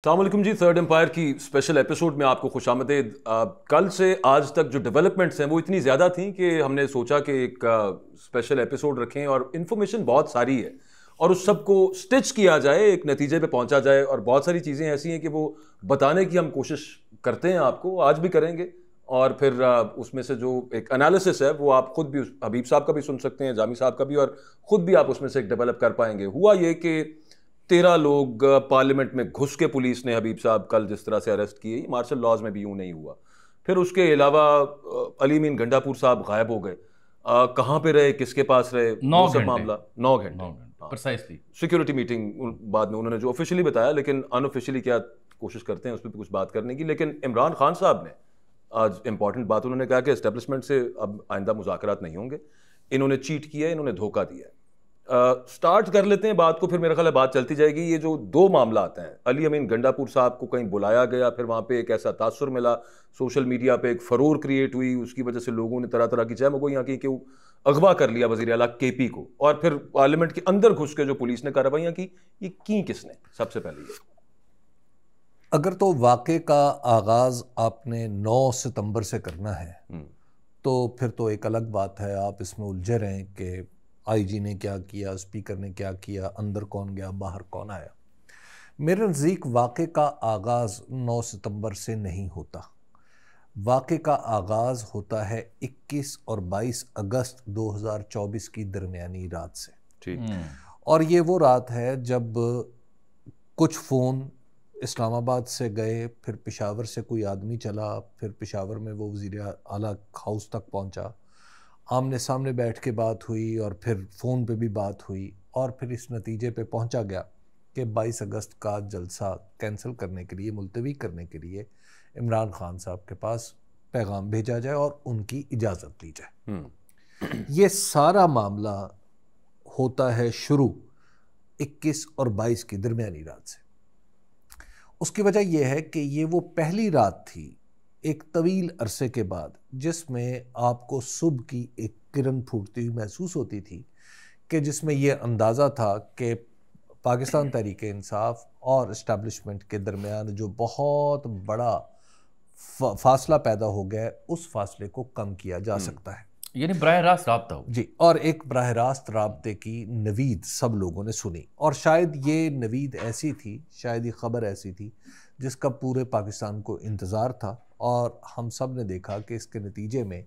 السلام علیکم جی، third umpire کی اسپیشل ایپیسوڈ میں آپ کو خوش آمدید۔ کل سے آج تک جو ڈیولپمنٹس ہیں وہ اتنی زیادہ تھیں کہ ہم نے سوچا کہ ایک اسپیشل ایپیسوڈ رکھیں، اور انفارمیشن بہت ساری ہے اور اس سب کو اسٹچ کیا جائے، ایک نتیجے پہ پہنچا جائے، اور بہت ساری چیزیں ایسی ہیں کہ وہ بتانے کی ہم کوشش کرتے ہیں، آپ کو آج بھی کریں گے، اور پھر اس میں سے جو ایک انالیسس ہے وہ آپ خود بھی حبیب صاحب کا بھی سن سکتے ہیں، جامی صاحب کا بھی، اور خود بھی آپ اس میں سے ایک ڈیولپ کر پائیں گے۔ ہوا یہ کہ 13 لوگ پارلیمنٹ میں گھس کے پولیس نے حبیب صاحب کل جس طرح سے اریسٹ کیے، مارشل لاز میں بھی یوں نہیں ہوا۔ پھر اس کے علاوہ علی امین گنڈا پور صاحب غائب ہو گئے، کہاں پہ رہے، کس کے پاس رہے، 9 سب معاملہ 9 گھنٹے پرسائسلی سیکورٹی میٹنگ بعد میں انہوں نے جو آفیشلی بتایا، لیکن ان آفیشلی کیا کوشش کرتے ہیں اس پہ کچھ بات کرنے کی۔ لیکن عمران خان صاحب نے آج امپورٹنٹ بات انہوں نے کہا کہ اسٹیبلشمنٹ سے اب آئندہ مذاکرات نہیں ہوں گے، انہوں نے چیٹ کیا ہے، انہوں نے دھوکہ دیا ہے۔ سٹارٹ کر لیتے ہیں بات کو، پھر میرا خیال ہے بات چلتی جائے گی۔ یہ جو 2 معاملات ہیں، علی امین گنڈا پور صاحب کو کہیں بلایا گیا، پھر وہاں پہ ایک ایسا تاثر ملا، سوشل میڈیا پہ ایک فرور کریٹ ہوئی، اس کی وجہ سے لوگوں نے طرح طرح کی چاہے وہ یہاں کی کہ وہ اغوا کر لیا وزیر اعلیٰ کے پی کو، اور پھر پارلیمنٹ کے اندر گھس کے جو پولیس نے کارروائیاں کی، یہ کس نے؟ سب سے پہلے یہ اگر تو واقعے کا آغاز آپ نے 9 ستمبر سے کرنا ہے تو پھر تو ایک الگ بات ہے، آپ اس میں الجھے رہیں کہ آئی جی نے کیا کیا، اسپیکر نے کیا کیا، اندر کون گیا، باہر کون آیا۔ میرے نزدیک واقعے کا آغاز 9 ستمبر سے نہیں ہوتا، واقعے کا آغاز ہوتا ہے 21 اور 22 اگست 2024 کی درمیانی رات سے۔ ٹھیک، اور یہ وہ رات ہے جب کچھ فون اسلام آباد سے گئے، پھر پشاور سے کوئی آدمی چلا، پھر پشاور میں وہ وزیر اعلیٰ ہاؤس تک پہنچا، آمنے سامنے بیٹھ کے بات ہوئی، اور پھر فون پہ بھی بات ہوئی، اور پھر اس نتیجے پہ پہنچا گیا کہ 22 اگست کا جلسہ کینسل کرنے کے لیے، ملتوی کرنے کے لیے عمران خان صاحب کے پاس پیغام بھیجا جائے اور ان کی اجازت لی جائے۔ یہ سارا معاملہ ہوتا ہے شروع 21 اور 22 کی درمیانی رات سے۔ اس کی وجہ یہ ہے کہ یہ وہ پہلی رات تھی ایک طویل عرصے کے بعد جس میں آپ کو صبح کی ایک کرن پھوٹتی ہوئی محسوس ہوتی تھی، کہ جس میں یہ اندازہ تھا کہ پاکستان تحریک انصاف اور اسٹیبلشمنٹ کے درمیان جو بہت بڑا فاصلہ پیدا ہو گیا ہے، اس فاصلے کو کم کیا جا سکتا ہے، یعنی براہ راست رابطہ ہو جی۔ اور ایک براہ راست رابطے کی نوید سب لوگوں نے سنی، اور شاید یہ نوید ایسی تھی، شاید یہ خبر ایسی تھی جس کا پورے پاکستان کو انتظار تھا، اور ہم سب نے دیکھا کہ اس کے نتیجے میں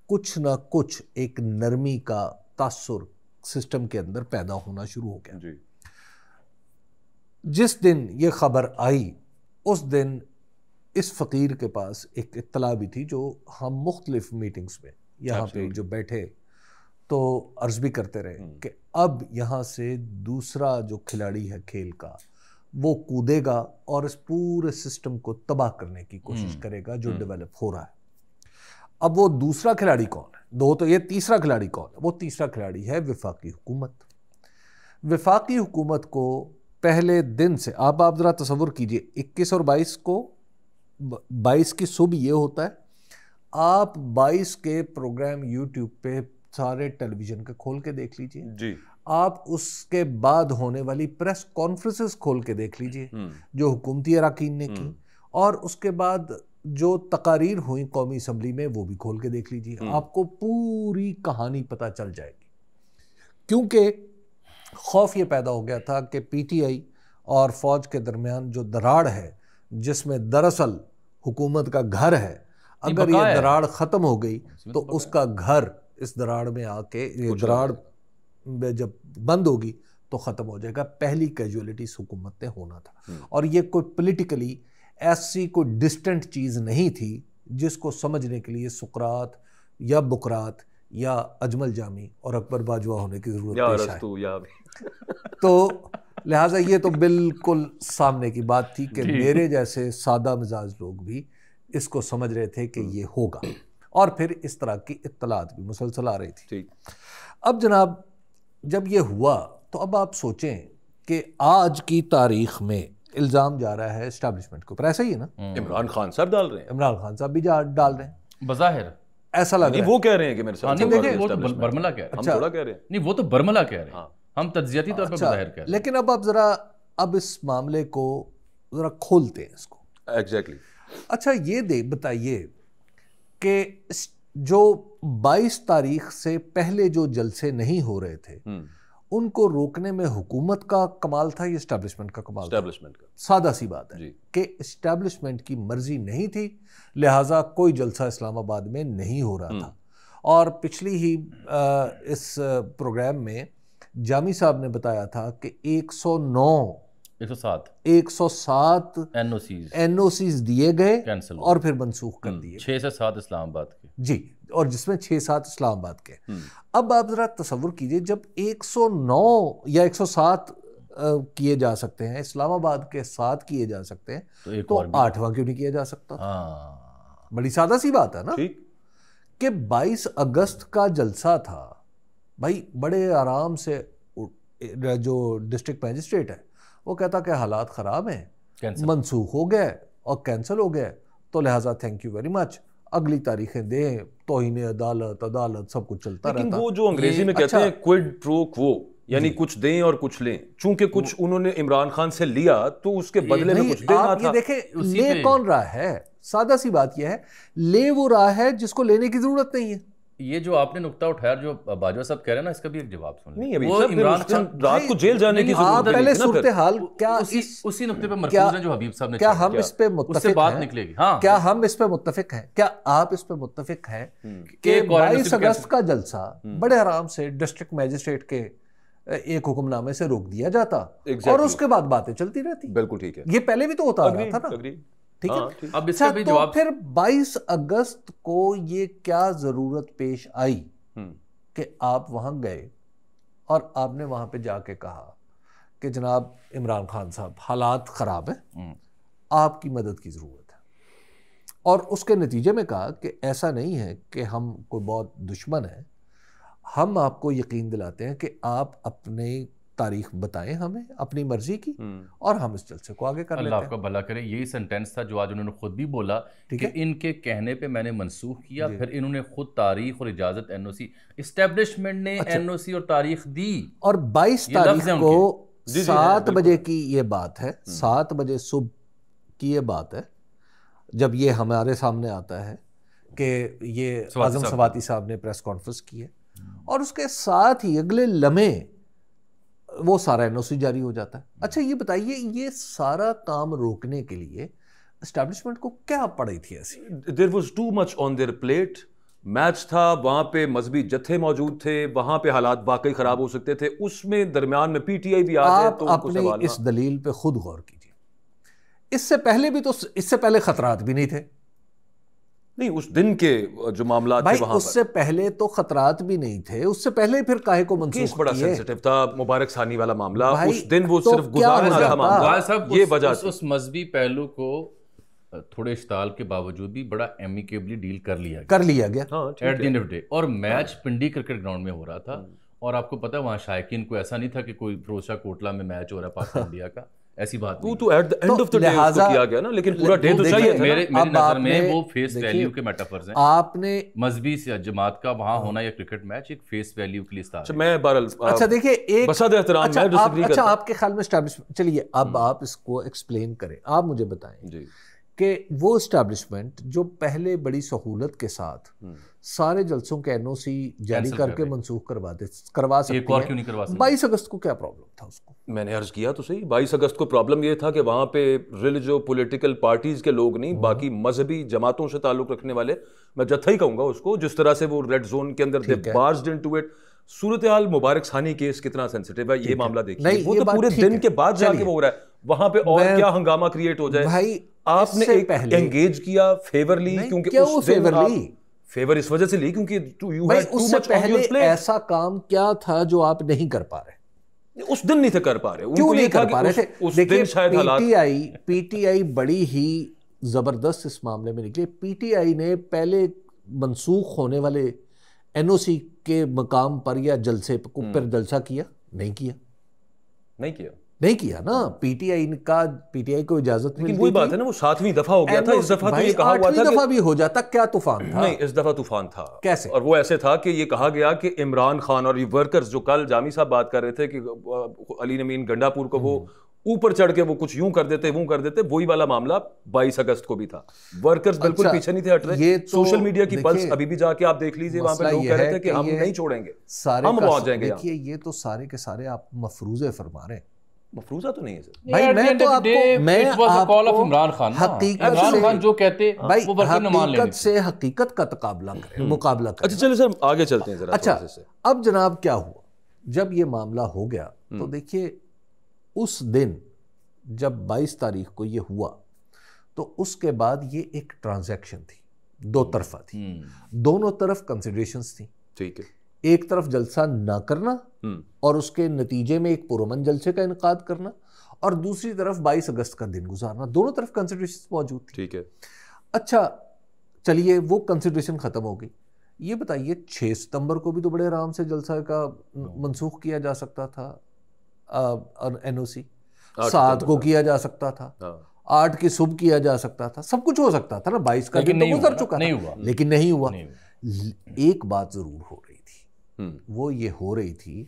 کچھ نہ کچھ ایک نرمی کا تاثر سسٹم کے اندر پیدا ہونا شروع ہو گیا۔ جی، جس دن یہ خبر آئی اس دن اس فقیر کے پاس ایک اطلاع بھی تھی، جو ہم مختلف میٹنگز میں یہاں پہ جو بیٹھے تو عرض بھی کرتے رہے کہ اب یہاں سے دوسرا جو کھلاڑی ہے کھیل کا، وہ کودے گا اور اس پورے سسٹم کو تباہ کرنے کی کوشش کرے گا جو ڈیولپ ہو رہا ہے۔ اب وہ دوسرا کھلاڑی کون ہے؟ 2 تو یہ، تیسرا کھلاڑی کون ہے؟ وہ تیسرا کھلاڑی ہے وفاقی حکومت۔ وفاقی حکومت کو پہلے دن سے آپ ذرا تصور کیجئے، 21 اور 22 کو، 22 کی صبح یہ ہوتا ہے، آپ 22 کے پروگرام یوٹیوب پہ سارے ٹیلی ویژن کے کھول کے دیکھ لیجئے، جی، آپ اس کے بعد ہونے والی پریس کانفرنسز کھول کے دیکھ لیجئے جو حکومتی اراکین نے کی، اور اس کے بعد جو تقاریر ہوئیں قومی اسمبلی میں وہ بھی کھول کے دیکھ لیجئے، آپ کو پوری کہانی پتہ چل جائے گی۔ کیونکہ خوف یہ پیدا ہو گیا تھا کہ پی ٹی آئی اور فوج کے درمیان جو دراڑ ہے، جس میں دراصل حکومت کا گھر ہے، اگر یہ دراڑ ختم ہو گئی تو اس کا گھر اس دراڑ میں آ کے، یہ دراڑ جب بند ہوگی تو ختم ہو جائے گا۔ پہلی کیجولیٹیز حکومت نے ہونا تھا، اور یہ کوئی پولیٹیکلی ایسی کوئی ڈسٹنٹ چیز نہیں تھی جس کو سمجھنے کے لیے سقراط یا بقراط یا اجمل جامی اور اکبر باجوہ ہونے کی ضرورت پیش آئے۔ تو لہٰذا یہ تو بالکل سامنے کی بات تھی کہ میرے جیسے سادہ مزاج لوگ بھی اس کو سمجھ رہے تھے کہ یہ ہوگا، اور پھر اس طرح کی اطلاعات بھی مسلسل آ رہی تھی۔ اب جناب جب یہ ہوا تو اب آپ سوچیں کہ آج کی تاریخ میں الزام جا رہا ہے اسٹیبلشمنٹ کے اوپر، ایسا ہی ہے نا؟ عمران خان صاحب ڈال رہے ہیں، عمران خان صاحب بھی ڈال رہے ہیں بظاہر، ایسا لگ رہا ہے۔ وہ کہہ رہے ہیں کہ میرے ساتھ وہ تو برملا کہہ رہے ہیں، ہم تھوڑا کہہ رہے ہیں، نہیں وہ تو برملا کہہ رہے ہیں، ہم تجزیاتی طور پر بظاہر کہہ رہے ہیں۔ لیکن اب ذرا اب اس معاملے کو ذرا کھولتے ہیں اس کو. ایگزیکٹلی. اچھا یہ بتائیے کہ جو 22 تاریخ سے پہلے جو جلسے نہیں ہو رہے تھے ان کو روکنے میں حکومت کا کمال تھا یا اسٹیبلشمنٹ کا کمال تھا؟ اسٹیبلشمنٹ کا. سادہ سی بات ہے کہ اسٹیبلشمنٹ کی مرضی نہیں تھی, لہٰذا کوئی جلسہ اسلام آباد میں نہیں ہو رہا تھا. اور پچھلی ہی اس پروگرام میں جامی صاحب نے بتایا تھا کہ 107 این او سیز دیے گئے اور پھر منسوخ کر دیے. 6 سے 7 اسلام آباد کے. جی, اور جس میں 6-7 اسلام آباد کے. اب آپ ذرا تصور کیجئے جب 109 یا 107 کیے جا سکتے ہیں, اسلام آباد کے 7 کیے جا سکتے ہیں, تو 8واں کیوں نہیں کیا جا سکتا؟ بڑی سادہ سی بات ہے نا کہ 22 اگست کا جلسہ تھا بھائی, بڑے آرام سے جو ڈسٹرکٹ میجسٹریٹ ہے وہ کہتا کہ حالات خراب ہیں, منسوخ ہو گئے اور کینسل ہو گئے, تو لہٰذا تھینک یو ویری مچ, اگلی تاریخیں دیں, توہین عدالت سب کچھ چلتا رہتا. لیکن وہ جو انگریزی میں کہتے ہیں کوئڈ پرو کво, یعنی کچھ دیں اور کچھ لیں, چونکہ کچھ انہوں نے عمران خان سے لیا تو اس کے بدلے میں کچھ دینا تھا. آپ یہ دیکھیں لے کون رہا ہے, سادہ سی بات یہ ہے, لے وہ رہا ہے جس کو لینے کی ضرورت نہیں ہے. یہ جو آپ نے نقطہ اٹھایا جو باجوہ صاحب کہہ رہے ہیں نا, اس کا بھی ایک جواب سن لیں. نہیں, وہ عمران خان رات کو جیل جانے کی ضرورت نہیں. پہلے صورتحال کیا اسی نقطے پہ مرکوز ہیں جو حبیب صاحب نے, کیا ہم اس پہ متفق ہیں؟ کیا ہم اس پہ متفق ہیں؟ کیا آپ اس پہ متفق ہیں کہ 22 اگست کا جلسہ بڑے آرام سے ڈسٹرکٹ میجسٹریٹ کے ایک حکم نامے سے روک دیا جاتا اور اس کے بعد باتیں چلتی رہتی؟ بالکل ٹھیک ہے, یہ پہلے بھی تو ہوتا رہا تھا نا. ٹھیک ہے. اب اس کا بھی جواب, پھر 22 اگست کو یہ کیا ضرورت پیش آئی کہ آپ وہاں گئے اور آپ نے وہاں پہ جا کے کہا کہ جناب عمران خان صاحب حالات خراب ہیں, آپ کی مدد کی ضرورت ہے, اور اس کے نتیجے میں کہا کہ ایسا نہیں ہے کہ ہم کوئی بہت دشمن ہیں, ہم آپ کو یقین دلاتے ہیں کہ آپ اپنی تاریخ بتائیں ہمیں اپنی مرضی کی, اور ہم اس جلسے کو آگے کر لیتے ہیں. اللہ آپ کا بھلا کرے. یہی سنٹینس تھا جو آج انہوں نے خود بھی بولا کہ ان کے کہنے پہ میں نے منسوخ کیا, پھر انہوں نے خود تاریخ اور اجازت این او سی, اسٹیبلشمنٹ نے این او سی اور تاریخ دی. اور 22 تاریخ کو 7 بجے کی یہ بات ہے, 7 بجے صبح کی یہ بات ہے جب یہ ہمارے سامنے آتا ہے کہ یہ اعظم سواتی صاحب نے پریس کانفرنس کی ہے, اور اس کے ساتھ ہی اگلے لمحے وہ سارا این او سی جاری ہو جاتا ہے. اچھا یہ بتائیے, یہ سارا کام روکنے کے لیے اسٹیبلشمنٹ کو کیا پڑی تھی ایسی؟ There was too much on their plate. Match تھا, وہاں پہ مذہبی جتھے موجود تھے, وہاں پہ حالات واقعی خراب ہو سکتے تھے, اس میں درمیان میں پی ٹی آئی بھی آ جائے تو آپ اپنی اس دلیل پہ خود غور کیجیے. اس سے پہلے بھی تو, اس سے پہلے خطرات بھی نہیں تھے. نہیں, اس دن کے جو معاملات تھے وہاں اس سے پہلے تو خطرات بھی نہیں تھے, اس سے پہلے پھر کاہے کو منسوخ کیے؟ بڑا سینسٹیو تھا مبارک ثانی والا معاملہ, اس دن وہ صرف گزارنا تھا معاملہ. یہ وجہ اس مذہبی پہلو کو تھوڑے اشتعال کے باوجود بھی بڑا ایمیکیبلی ڈیل کر لیا گیا at the end of day. اور میچ پنڈی کرکٹ گراؤنڈ میں ہو رہا تھا, اور آپ کو پتا وہاں شائقین کو ایسا نہیں تھا کہ کوئی فیروز شاہ کوٹلہ میں میچ ہو رہا ہے پاکستان انڈیا کا, ایسی بات نہیں. تو at the end of the day اس کو کیا گیا نا, لیکن پورا ڈے تو چاہیے. میری نظر میں وہ فیس ویلیو کے میٹافرز ہیں. آپ نے مذہبی جماعت کا وہاں ہونا یا کرکٹ میچ ایک فیس ویلیو کے لیے استعمال. میں بہرحال اچھا دیکھیں ایک بساد احترام میں ڈسگری کرتا. اچھا آپ کے خیال میں اسٹیبلشمنٹ, چلیے اب آپ اس کو ایکسپلین کریں, آپ مجھے بتائیں کہ وہ اسٹیبلشمنٹ جو پہلے بڑی سہولت کے ساتھ سارے جلسوں کے این او سی جاری کر کے منسوخ کروا سکتے ہیں, 22 اگست کو کیا پرابلم تھا اس کو؟ میں نے عرض کیا تو صحیح, 22 اگست کو پرابلم یہ تھا کہ وہاں پہ ریلیجو پولیٹیکل پارٹیز کے لوگ نہیں, باقی مذہبی جماعتوں سے تعلق رکھنے والے, میں جتھا ہی کہوں گا اس کو, جس طرح سے وہ ریڈ زون کے اندر دے بارزڈ انٹو اٹ. صورتحال مبارک ثانی کیس کتنا سینسٹیو ہے, یہ معاملہ دیکھیے, وہ تو پورے دن کے بعد جا کے وہ ہو رہا ہے, وہاں پہ اور کیا ہنگامہ کریٹ ہو جائے. بھائی آپ نے ایک انگیج کیا فیور لی, کیونکہ اس دن فیور اس وجہ سے لی کیونکہ اس سے پہلے ایسا کام کیا تھا جو آپ نہیں کر پا رہے؟ اس دن نہیں تھے کر پا رہے. کیوں نہیں کر پا رہے تھے؟ دیکھیے پی ٹی آئی بڑی ہی زبردست اس معاملے میں نکلی. پی ٹی آئی نے پہلے منسوخ ہونے والے این او سی کے مقام پر یا جلسے پر جلسہ کیا نہیں کیا نا. پی ٹی آئی کو اجازت ملی. لیکن وہی بات ہے نا, وہ 7ویں دفعہ ہو گیا تھا, اس دفعہ تو یہ کہا ہوا تھا 8ویں دفعہ بھی ہو جاتا, کیا طوفان تھا؟ نہیں, اس دفعہ طوفان تھا. کیسے؟ اور وہ ایسے تھا کہ یہ کہا گیا کہ عمران خان اور یہ ورکرز جو کل جامی صاحب بات کر رہے تھے کہ علی نمین گنڈا پور کو وہ اوپر چڑھ کے وہ کچھ یوں کر دیتے وہ کر دیتے. وہی والا معاملہ 22 اگست کو بھی تھا. ورکرز بالکل پیچھے نہیں تھے ہٹ رہے. سوشل میڈیا کی پلس ابھی بھی جا کے آپ دیکھ لیجیے, وہاں پہ لوگ کہہ رہے تھے کہ ہم نہیں چھوڑیں گے, ہم پہنچ جائیں گے. دیکھیے یہ تو سارے کے سارے آپ مفروضے فرما رہے ہیں. مفروضہ تو نہیں ہے سر بھائی, میں تو آپ کو عمران خان جو کہتے وہ حقیقت سے حقیقت کا مقابلہ کریں. اچھا چلے سر آگے چلتے ہیں ذرا. اچھا اب جناب کیا ہوا جب یہ معاملہ ہو گیا تو دیکھیے اس دن جب 22 تاریخ کو یہ ہوا تو اس کے بعد یہ ایک ٹرانزیکشن تھی, دو طرفہ تھی, دونوں طرف کنسیڈریشنز تھیں. ٹھیک ہے, ایک طرف جلسہ نہ کرنا اور اس کے نتیجے میں ایک پرامن جلسے کا انعقاد کرنا, اور دوسری طرف 22 اگست کا دن گزارنا. دونوں طرف کنسیڈریشنز موجود تھی. ٹھیک ہے. اچھا چلیے وہ کنسیڈریشن ختم ہو گئی. یہ بتائیے 6 ستمبر کو بھی تو بڑے آرام سے جلسہ کا منسوخ کیا جا سکتا تھا, NOC 7 کو کیا جا سکتا تھا, 8 کی صبح کیا جا سکتا تھا, سب کچھ ہو سکتا تھا نا. 22 کا دن تو گزر چکا تھا لیکن نہیں ہوا. ایک بات ضرور ہو رہی تھی, وہ یہ ہو رہی تھی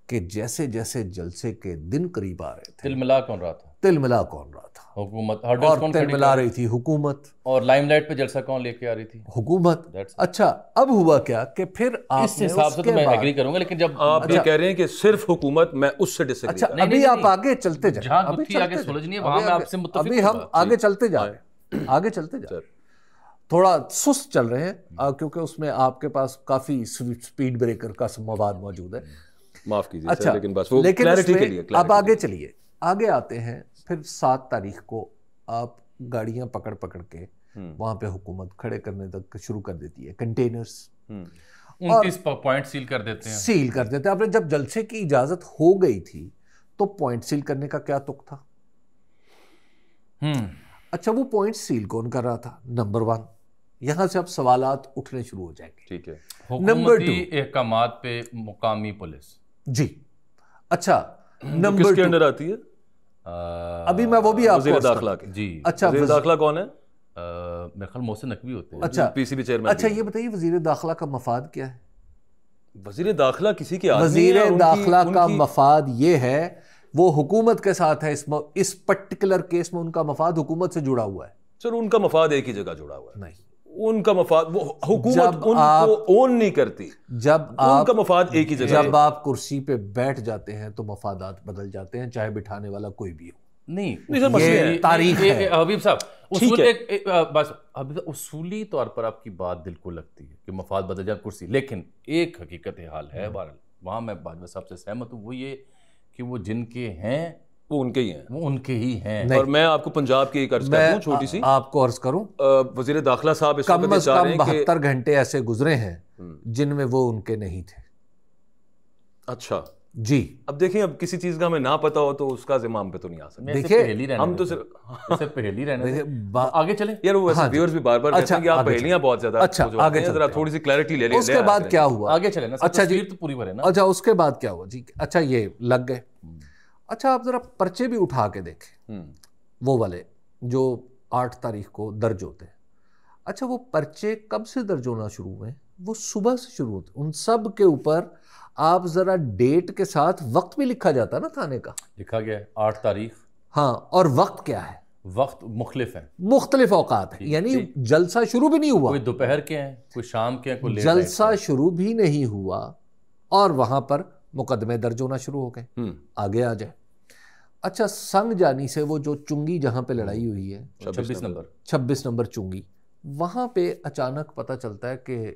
کہ جیسے جیسے جلسے کے دن قریب آ رہے تھے تل ملا کون رہا تھا حکومت, اور تل ملا رہی تھی حکومت, اور لائم لائٹ پہ جلسہ کون لے کے آ رہی تھی؟ حکومت. اچھا اب ہوا کیا کہ پھر اس حساب سے تو میں ایگری کروں گا, لیکن جب آپ یہ کہہ رہے ہیں کہ صرف حکومت, میں اس سے ڈس ایگری. اچھا ابھی آپ آگے چلتے جائیں, جہاں گتھی آگے سلجھ نہیں ہے وہاں میں آپ سے متفق ہوں. ابھی ہم آگے چلتے جا رہے ہیں, آگے چلتے جا رہے ہیں. تھوڑا سست چل رہے ہیں کیونکہ اس میں آپ کے پاس کافی سپیڈ بریکر کا مواد موجود ہے, معاف کیجیے. اچھا لیکن بس وہ کلیئرٹی کے لیے. اب آگے چلیے, آگے آتے ہیں. پھر 7 تاریخ کو آپ گاڑیاں پکڑ کے وہاں پہ حکومت کھڑے کرنے تک شروع کر دیتی ہے, کنٹینرز 29 پوائنٹ سیل کر دیتے ہیں. آپ نے جب جلسے کی اجازت ہو گئی تھی تو پوائنٹ سیل کرنے کا کیا تک تھا؟ اچھا وہ پوائنٹ سیل کون کر رہا تھا؟ نمبر 1, یہاں سے اب سوالات اٹھنے شروع ہو جائیں گے. ٹھیک ہے. حکومتی احکامات پہ مقامی پولیس. جی اچھا نمبر کس کے انڈر آتی ہے؟ ابھی میں وہ بھی آپ وزیر داخلہ کے. جی اچھا وزیر داخلہ کون ہے؟ میرے خیال محسن نقوی ہوتے ہیں. اچھا پی سی بی چیئرمین. اچھا یہ بتائیے وزیر داخلہ کا مفاد کیا ہے؟ وزیر داخلہ کسی کی آدمی ہے. وزیر داخلہ کا مفاد یہ ہے وہ حکومت کے ساتھ ہے, اس پرٹیکولر کیس میں ان کا مفاد حکومت سے جڑا ہوا ہے. سر ان کا مفاد ایک ہی جگہ جڑا ہوا ہے. نہیں, ان کا مفاد, وہ حکومت ان کو اون نہیں کرتی. جب ان کا مفاد ایک ہی جگہ. جب آپ کرسی پہ بیٹھ جاتے ہیں تو مفادات بدل جاتے ہیں, چاہے بٹھانے والا کوئی بھی ہو. نہیں یہ تاریخ ہے حبیب صاحب. بس اصولی طور پر آپ کی بات دل کو لگتی ہے کہ مفاد بدل جائے کرسی, لیکن ایک حقیقت حال ہے بہرحال وہاں میں باجوہ صاحب سے سہمت ہوں, وہ یہ کہ وہ جن کے ہیں وہ ان کے ہی ہیں, وہ ان کے ہی ہیں. اور میں آپ کو پنجاب کی ایک عرض کرتا ہوں چھوٹی سی, آپ کو عرض کروں, وزیر داخلہ صاحب اس کم از کم 72 گھنٹے ایسے گزرے ہیں جن میں وہ ان کے نہیں تھے. اچھا جی, اب دیکھیں اب کسی چیز کا ہمیں نہ پتا ہو تو اس کا ذمہ ہم پہ تو نہیں آ سکتا. دیکھیں ہم تو صرف پہلی رہنے آگے چلیں یار, وہ ویسے ویورز بھی بار بار کہتے ہیں کہ آپ پہلیاں بہت زیادہ. اچھا آگے ذرا تھوڑی سی کلیئرٹی لے لیں. اس کے بعد کیا ہوا؟ آگے چلیں نا. اچھا جی تو پوری بھرے نا. اچھا اس کے بعد کیا ہوا جی؟ اچھا یہ لگ گئے. اچھا آپ ذرا پرچے بھی اٹھا کے دیکھیں, وہ والے جو 8 تاریخ کو درج ہوتے ہیں. اچھا وہ پرچے کب سے درج ہونا شروع ہوئے؟ وہ صبح سے شروع ہوتے. ان سب کے اوپر آپ ذرا ڈیٹ کے ساتھ وقت بھی لکھا جاتا نا تھانے کا, لکھا گیا ہے 8 تاریخ. ہاں, اور وقت کیا ہے؟ وقت مختلف ہیں, مختلف اوقات ہیں. یعنی جلسہ شروع بھی نہیں ہوا, کوئی دوپہر کے ہیں, کوئی شام کے ہیں, کوئی لیٹ. جلسہ شروع بھی نہیں ہوا اور وہاں پر مقدمے درج ہونا شروع ہو گئے. آگے آ جائے. اچھا سنگ جانی سے وہ جو چنگی جہاں پہ لڑائی ہوئی ہے 26 نمبر چنگی, وہاں پہ اچانک پتہ چلتا ہے کہ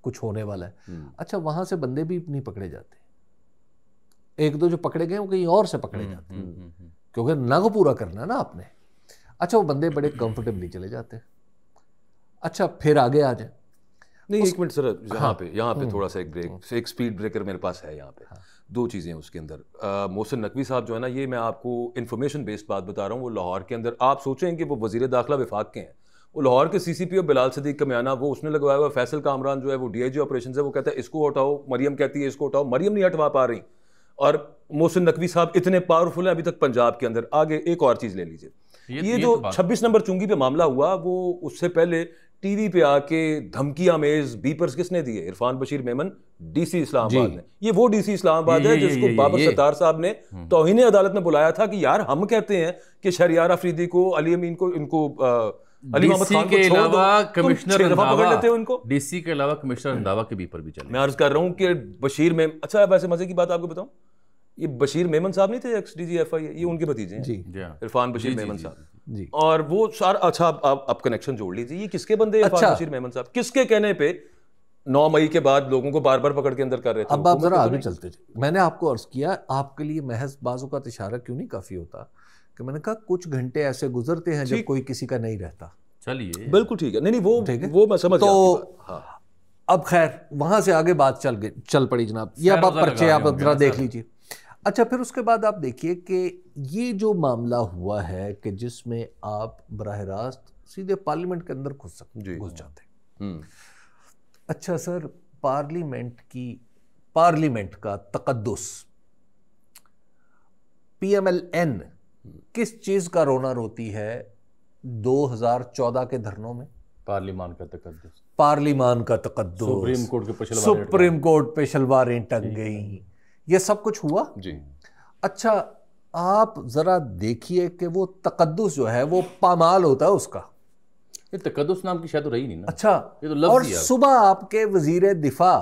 کچھ ہونے والا ہے. اچھا وہاں سے بندے بھی نہیں پکڑے جاتے, ایک دو جو پکڑے گئے وہ کہیں اور سے پکڑے جاتے ہیں کیونکہ نگ پورا کرنا ہے نا آپ نے. اچھا وہ بندے بڑے کمفرٹیبلی چلے جاتے ہیں. اچھا پھر آگے آ جائیں. نہیں ایک منٹ سر, یہاں پہ تھوڑا سا ایک بریک, ایک سپیڈ بریکر میرے پاس ہے یہاں پہ. 2 چیزیں اس کے اندر. محسن نقوی صاحب جو ہے نا, یہ میں آپ کو انفارمیشن بیسڈ بات بتا رہا ہوں. وہ لاہور کے اندر, آپ سوچیں کہ وہ وزیر داخلہ وفاق کے ہیں, وہ لاہور کے سی سی پی او بلال صدیق کا میانہ, وہ اس نے لگوایا ہوا. فیصل کامران جو ہے وہ ڈی آئی جی آپریشنز ہے, وہ کہتا ہے اس کو ہٹاؤ, مریم کہتی ہے اس کو ہٹاؤ, مریم نہیں ہٹوا پا رہی. اور محسن نقوی صاحب اتنے پاورفل ہیں ابھی تک پنجاب کے اندر. آگے ایک اور چیز لے لیجیے, یہ جو 26 نمبر چنگی پہ معاملہ ہوا, وہ اس سے پہلے ٹی وی پہ آ کے دھمکی آمیز بیپرز کس نے دیے؟ عرفان بشیر میمن ڈی سی اسلام آباد نے. یہ وہ ڈی سی اسلام آباد ہے جس کو بابر ستار صاحب نے توہین عدالت میں بلایا تھا کہ یار ہم کہتے ہیں کہ شہریار آفریدی کو، علی امین کو، ان کو علی محمد خان کو چھوڑ دو، کمشنر پکڑ لیتے ہو ان کو. ڈی سی کے علاوہ کمشنر رنداوا کے بیپر بھی چلے. میں عرض کر رہا ہوں کہ بشیر میں اچھا ویسے مزے کی بات آپ کو بتاؤں، یہ بشیر میمن صاحب نہیں تھے ایکس ڈی جی ایف آئی، یہ ان کے بھتیجے ہیں عرفان بشیر میمن صاحب جی. اور وہ سارا اچھا آپ کنیکشن جوڑ لیجیے. یہ کس کے بندے عرفان بشیر میمن صاحب؟ کس کے کہنے پہ 9 مئی کے بعد لوگوں کو بار بار پکڑ کے اندر کر رہے تھے؟ اب آپ ذرا آگے چلتے تھے. میں نے آپ کو عرض کیا آپ کے لیے محض بازو کا اشارہ کیوں نہیں کافی ہوتا کہ میں نے کہا کچھ گھنٹے ایسے گزرتے ہیں جب کوئی کسی کا نہیں رہتا. چلیے بالکل ٹھیک ہے. نہیں وہ میں سمجھ گیا. تو اب خیر وہاں سے آگے بات چل پڑی جناب. یہ اب آپ پرچے آپ ذرا دیکھ لیجیے. اچھا پھر اس کے بعد آپ دیکھیے کہ یہ جو معاملہ ہوا ہے کہ جس میں آپ براہ راست سیدھے پارلیمنٹ کے اندر گھس جاتے ہیں. اچھا سر، پارلیمنٹ کا تقدس، پی ایم ایل این کس چیز کا رونا روتی ہے 2014 کے دھرنوں میں؟ پارلیمان کا تقدس، پارلیمان کا تقدس، سپریم کورٹ پہ شلواریں ٹنگ گئیں، یہ سب کچھ ہوا جی. اچھا آپ ذرا دیکھیے کہ وہ تقدس جو ہے وہ پامال ہوتا ہے اس کا. یہ تقدس نام کی شاید تو رہی نہیں نا. اچھا اور صبح آپ کے وزیر دفاع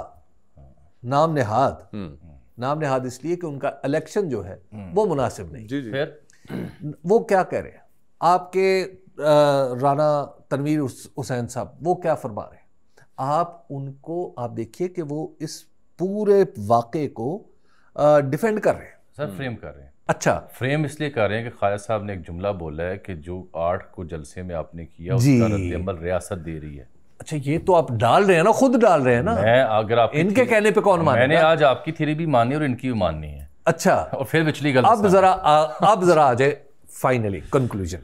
نام نہاد اس لیے کہ ان کا الیکشن جو ہے وہ مناسب نہیں. جی جی. وہ کیا کہہ رہے ہیں؟ آپ کے رانا تنویر حسین صاحب وہ کیا فرما رہے ہیں؟ آپ ان کو آپ دیکھیے کہ وہ اس پورے واقعے کو ڈیفینڈ کر رہے ہیں سر، فریم کر رہے ہیں. اچھا فریم اس لیے کر رہے ہیں کہ خالد صاحب نے ایک جملہ بولا ہے کہ جو 8 کو جلسے میں آپ نے کیا اس کا رد عمل ریاست دے رہی ہے. اچھا یہ تو آپ ڈال رہے ہیں نا، خود ڈال رہے ہیں نا. میں اگر آپ ان کے کہنے پہ کون مانے؟ میں نے آج آپ کی تھیوری بھی مانی اور ان کی بھی ماننی ہے. اچھا اور پھر پچھلی غلط. اب ذرا آ جائے فائنلی کنکلوژن.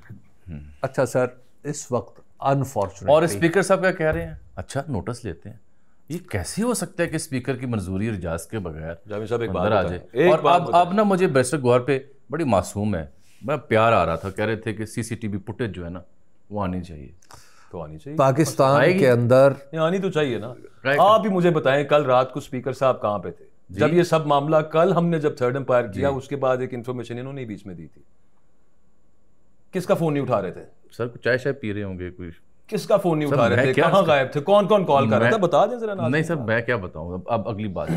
اچھا سر اس وقت انفارچونیٹ اور اسپیکر صاحب کیا کہہ رہے ہیں؟ اچھا نوٹس لیتے ہیں. یہ کیسے ہو سکتا ہے کہ اسپیکر کی منظوری اور اجازت کے بغیر جاوید صاحب ایک بات آ جائے؟ اور اب نا مجھے بیرسٹر گوہر پہ بڑی معصوم ہے، بڑا پیار آ رہا تھا. کہہ رہے تھے کہ سی سی ٹی وی فوٹیج جو ہے نا وہ آنی چاہیے. تو آنی چاہیے پاکستان کے اندر، آنی تو چاہیے نا. آپ ہی مجھے بتائیں کل رات کو اسپیکر صاحب کہاں پہ تھے جب یہ سب معاملہ کل ہم نے جب تھرڈ امپائر کیا اس کے بعد ایک انفارمیشن انہوں نے بیچ میں دی تھی. کس کا فون نہیں اٹھا رہے تھے سر؟ چائے شائے پی رہے ہوں گے کوئی. کس کا فون نہیں اٹھا رہے تھے؟ کہاں غائب تھے؟ کون کال کر رہا تھا؟ بتا دیں ذرا. نہیں سر میں کیا بتاؤں، اب اگلی بات.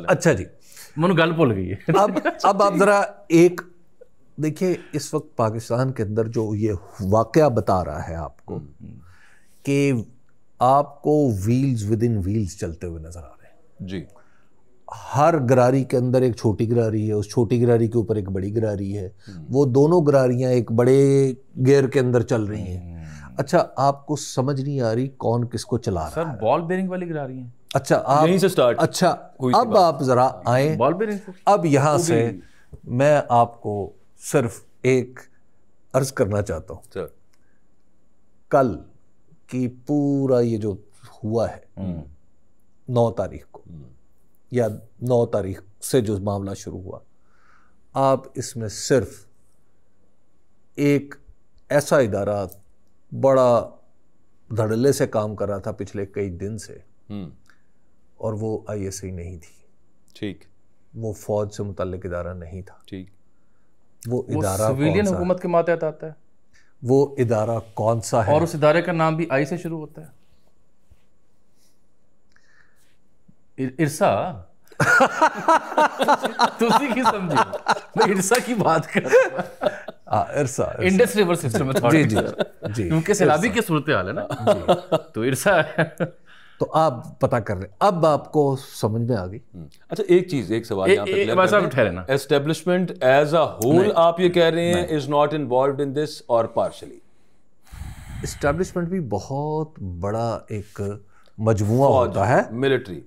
اچھا جی من گل بھول گئی ہے. اب آپ ذرا ایک دیکھیے اس وقت پاکستان کے اندر جو یہ واقعہ بتا رہا ہے آپ کو کہ آپ کو ویلز ود ان ویلز چلتے ہوئے نظر آ رہے ہیں. جی. ہر گراری کے اندر ایک چھوٹی گراری ہے، اس چھوٹی گراری کے اوپر ایک بڑی گراری ہے، وہ دونوں گراریاں ایک بڑے گیئر کے اندر چل رہی ہیں. اچھا آپ کو سمجھ نہیں آ رہی کون کس کو چلا رہا ہے؟ سر بال بیرنگ والی گراری ہیں. اچھا آپ یہیں سے سٹارٹ. اچھا اب آپ ذرا آئیں بال بیرنگ. اب یہاں سے میں آپ کو صرف ایک عرض کرنا چاہتا ہوں. کل کی پورا یہ جو ہوا ہے 9 تاریخ کو یا 9 تاریخ سے جو معاملہ شروع ہوا، آپ اس میں صرف ایک ایسا ادارہ بڑا دھڑلے سے کام کر رہا تھا پچھلے کئی دن سے، اور وہ آئی ایس آئی نہیں تھی. ٹھیک. وہ فوج سے متعلق ادارہ نہیں تھا. ٹھیک. وہ ادارہ سویلین حکومت کے ماتحت آتا ہے. وہ ادارہ کون سا ہے؟ اور اس ادارے کا نام بھی آئی سے شروع ہوتا ہے. ارسا. تسی کی سمجھے میں ارسا کی بات کر رہا ہوں. ارسا انڈس ریور سسٹم ہے. جی جی جی کیونکہ سیلابی کی صورتحال ہے نا تو ارسا ہے. تو آپ پتہ کر رہے ہیں، اب آپ کو سمجھ میں آ گئی. اچھا ایک سوال یہاں پہ کلیئر کر دیں. اسٹیبلشمنٹ ایز اے ہول آپ یہ کہہ رہے ہیں از ناٹ انوالوڈ ان دس اور پارشلی؟ اسٹیبلشمنٹ بھی بہت بڑا ایک مجموعہ ہوتا ہے. ملٹری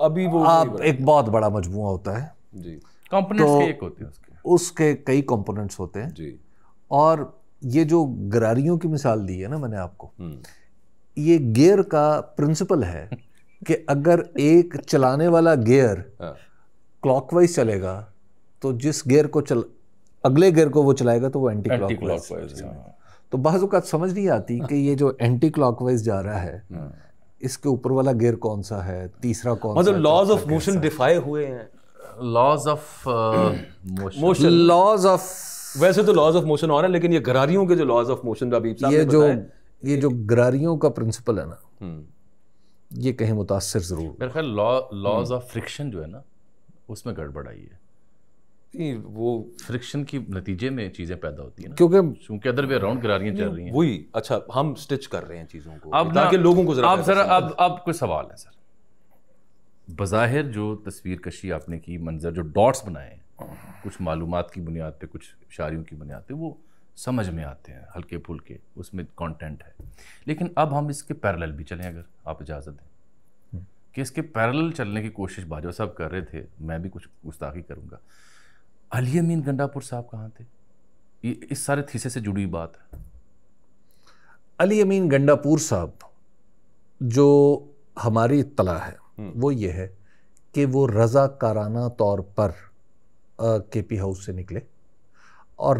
ابھی وہ آپ ایک بہت بڑا مجموعہ ہوتا ہے. جی. کمپوننٹس ایک ہوتے ہیں اس کے کئی کمپوننٹس ہوتے ہیں. جی. اور یہ جو گراریوں کی مثال دی ہے نا میں نے آپ کو، یہ گیئر کا پرنسپل ہے کہ اگر ایک چلانے والا گیئر کلاک وائز چلے گا تو جس گیئر کو اگلے گیئر کو وہ چلائے گا تو وہ اینٹی کلاک وائز. تو بعض اوقات سمجھ نہیں آتی کہ یہ جو اینٹی کلاک وائز جا رہا ہے اس کے اوپر والا گیئر کون سا ہے, تیسرا کون سا, مطلب لاز آف موشن ڈیفائی ہوئے ہیں. Laws of motion, laws of, ویسے تو لاز آف موشن اور ہیں, لیکن یہ گراریوں کے جو لاز آف موشن حبیب صاحب نے بتائے, یہ جو گراریوں کا پرنسپل ہے نا, یہ کہیں متاثر ضرور. میرا خیال لاز آف فرکشن جو ہے نا اس میں گڑبڑ آئی ہے. وہ فرکشن کی نتیجے میں چیزیں پیدا ہوتی ہیں نا, کیونکہ ادر وے اراؤنڈ گراریاں چل رہی ہیں. وہی اچھا ہم سٹچ کر رہے ہیں چیزوں کو تاکہ لوگوں کو ذرا اب کوئی سوال ہے سر. بظاہر جو تصویر کشی آپ نے کی, منظر جو ڈاٹس بنائے ہیں کچھ معلومات کی بنیاد پہ, کچھ اشاریوں کی بنیاد پہ, وہ سمجھ میں آتے ہیں ہلکے پھلکے, اس میں کانٹینٹ ہے. لیکن اب ہم اس کے پیرلل بھی چلیں اگر آپ اجازت دیں کہ اس کے پیرلل چلنے کی کوشش باجوہ صاحب کر رہے تھے, میں بھی کچھ گستاخی کروں گا. علی امین گنڈاپور صاحب کہاں تھے؟ یہ اس سارے تھیسے سے جڑی بات ہے. علی امین گنڈاپور صاحب جو ہماری اطلاع ہے وہ یہ ہے کہ وہ رضاکارانہ طور پر کے پی ہاؤس سے نکلے, اور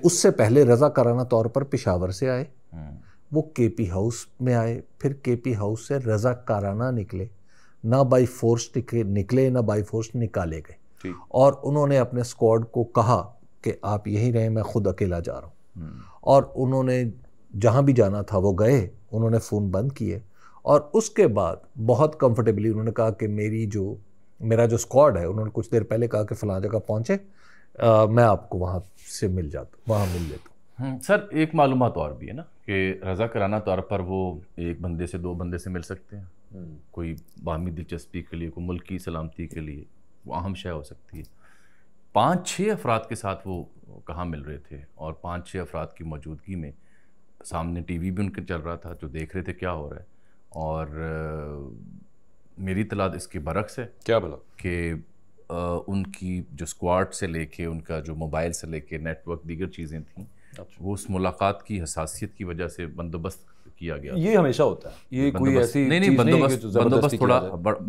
اس سے پہلے رضاکارانہ طور پر پشاور سے آئے, وہ کے پی ہاؤس میں آئے, پھر کے پی ہاؤس سے رضاکارانہ نکلے, نہ بائی فورس نکلے نہ بائی فورس نکالے گئے, اور انہوں نے اپنے اسکواڈ کو کہا کہ آپ یہیں رہیں, میں خود اکیلا جا رہا ہوں. اور انہوں نے جہاں بھی جانا تھا وہ گئے, انہوں نے فون بند کیے, اور اس کے بعد بہت کمفرٹیبلی انہوں نے کہا کہ میرا جو اسکواڈ ہے, انہوں نے کچھ دیر پہلے کہا کہ فلاں جگہ پہنچے, میں آپ کو وہاں سے مل لیتا ہوں. سر ایک معلومات اور بھی ہے نا کہ رضاکارانہ طور پر وہ ایک بندے سے 2 بندے سے مل سکتے ہیں, کوئی باہمی دلچسپی کے لیے, کوئی ملکی سلامتی کے لیے, وہ اہم شے ہو سکتی ہے. 5-6 افراد کے ساتھ وہ کہاں مل رہے تھے, اور 5-6 افراد کی موجودگی میں سامنے ٹی وی بھی ان کے چل رہا تھا جو دیکھ رہے تھے کیا ہو رہا ہے. اور میری اطلاع اس کے برعکس ہے کیا بلا کہ ان کی جو اسکواڈ سے لے کے, ان کا جو موبائل سے لے کے نیٹ ورک, دیگر چیزیں تھیں, وہ اس ملاقات کی حساسیت کی وجہ سے بندوبست کیا گیا. یہ ہمیشہ ہوتا ہے, یہ کوئی ایسی نہیں بندوبست تھوڑا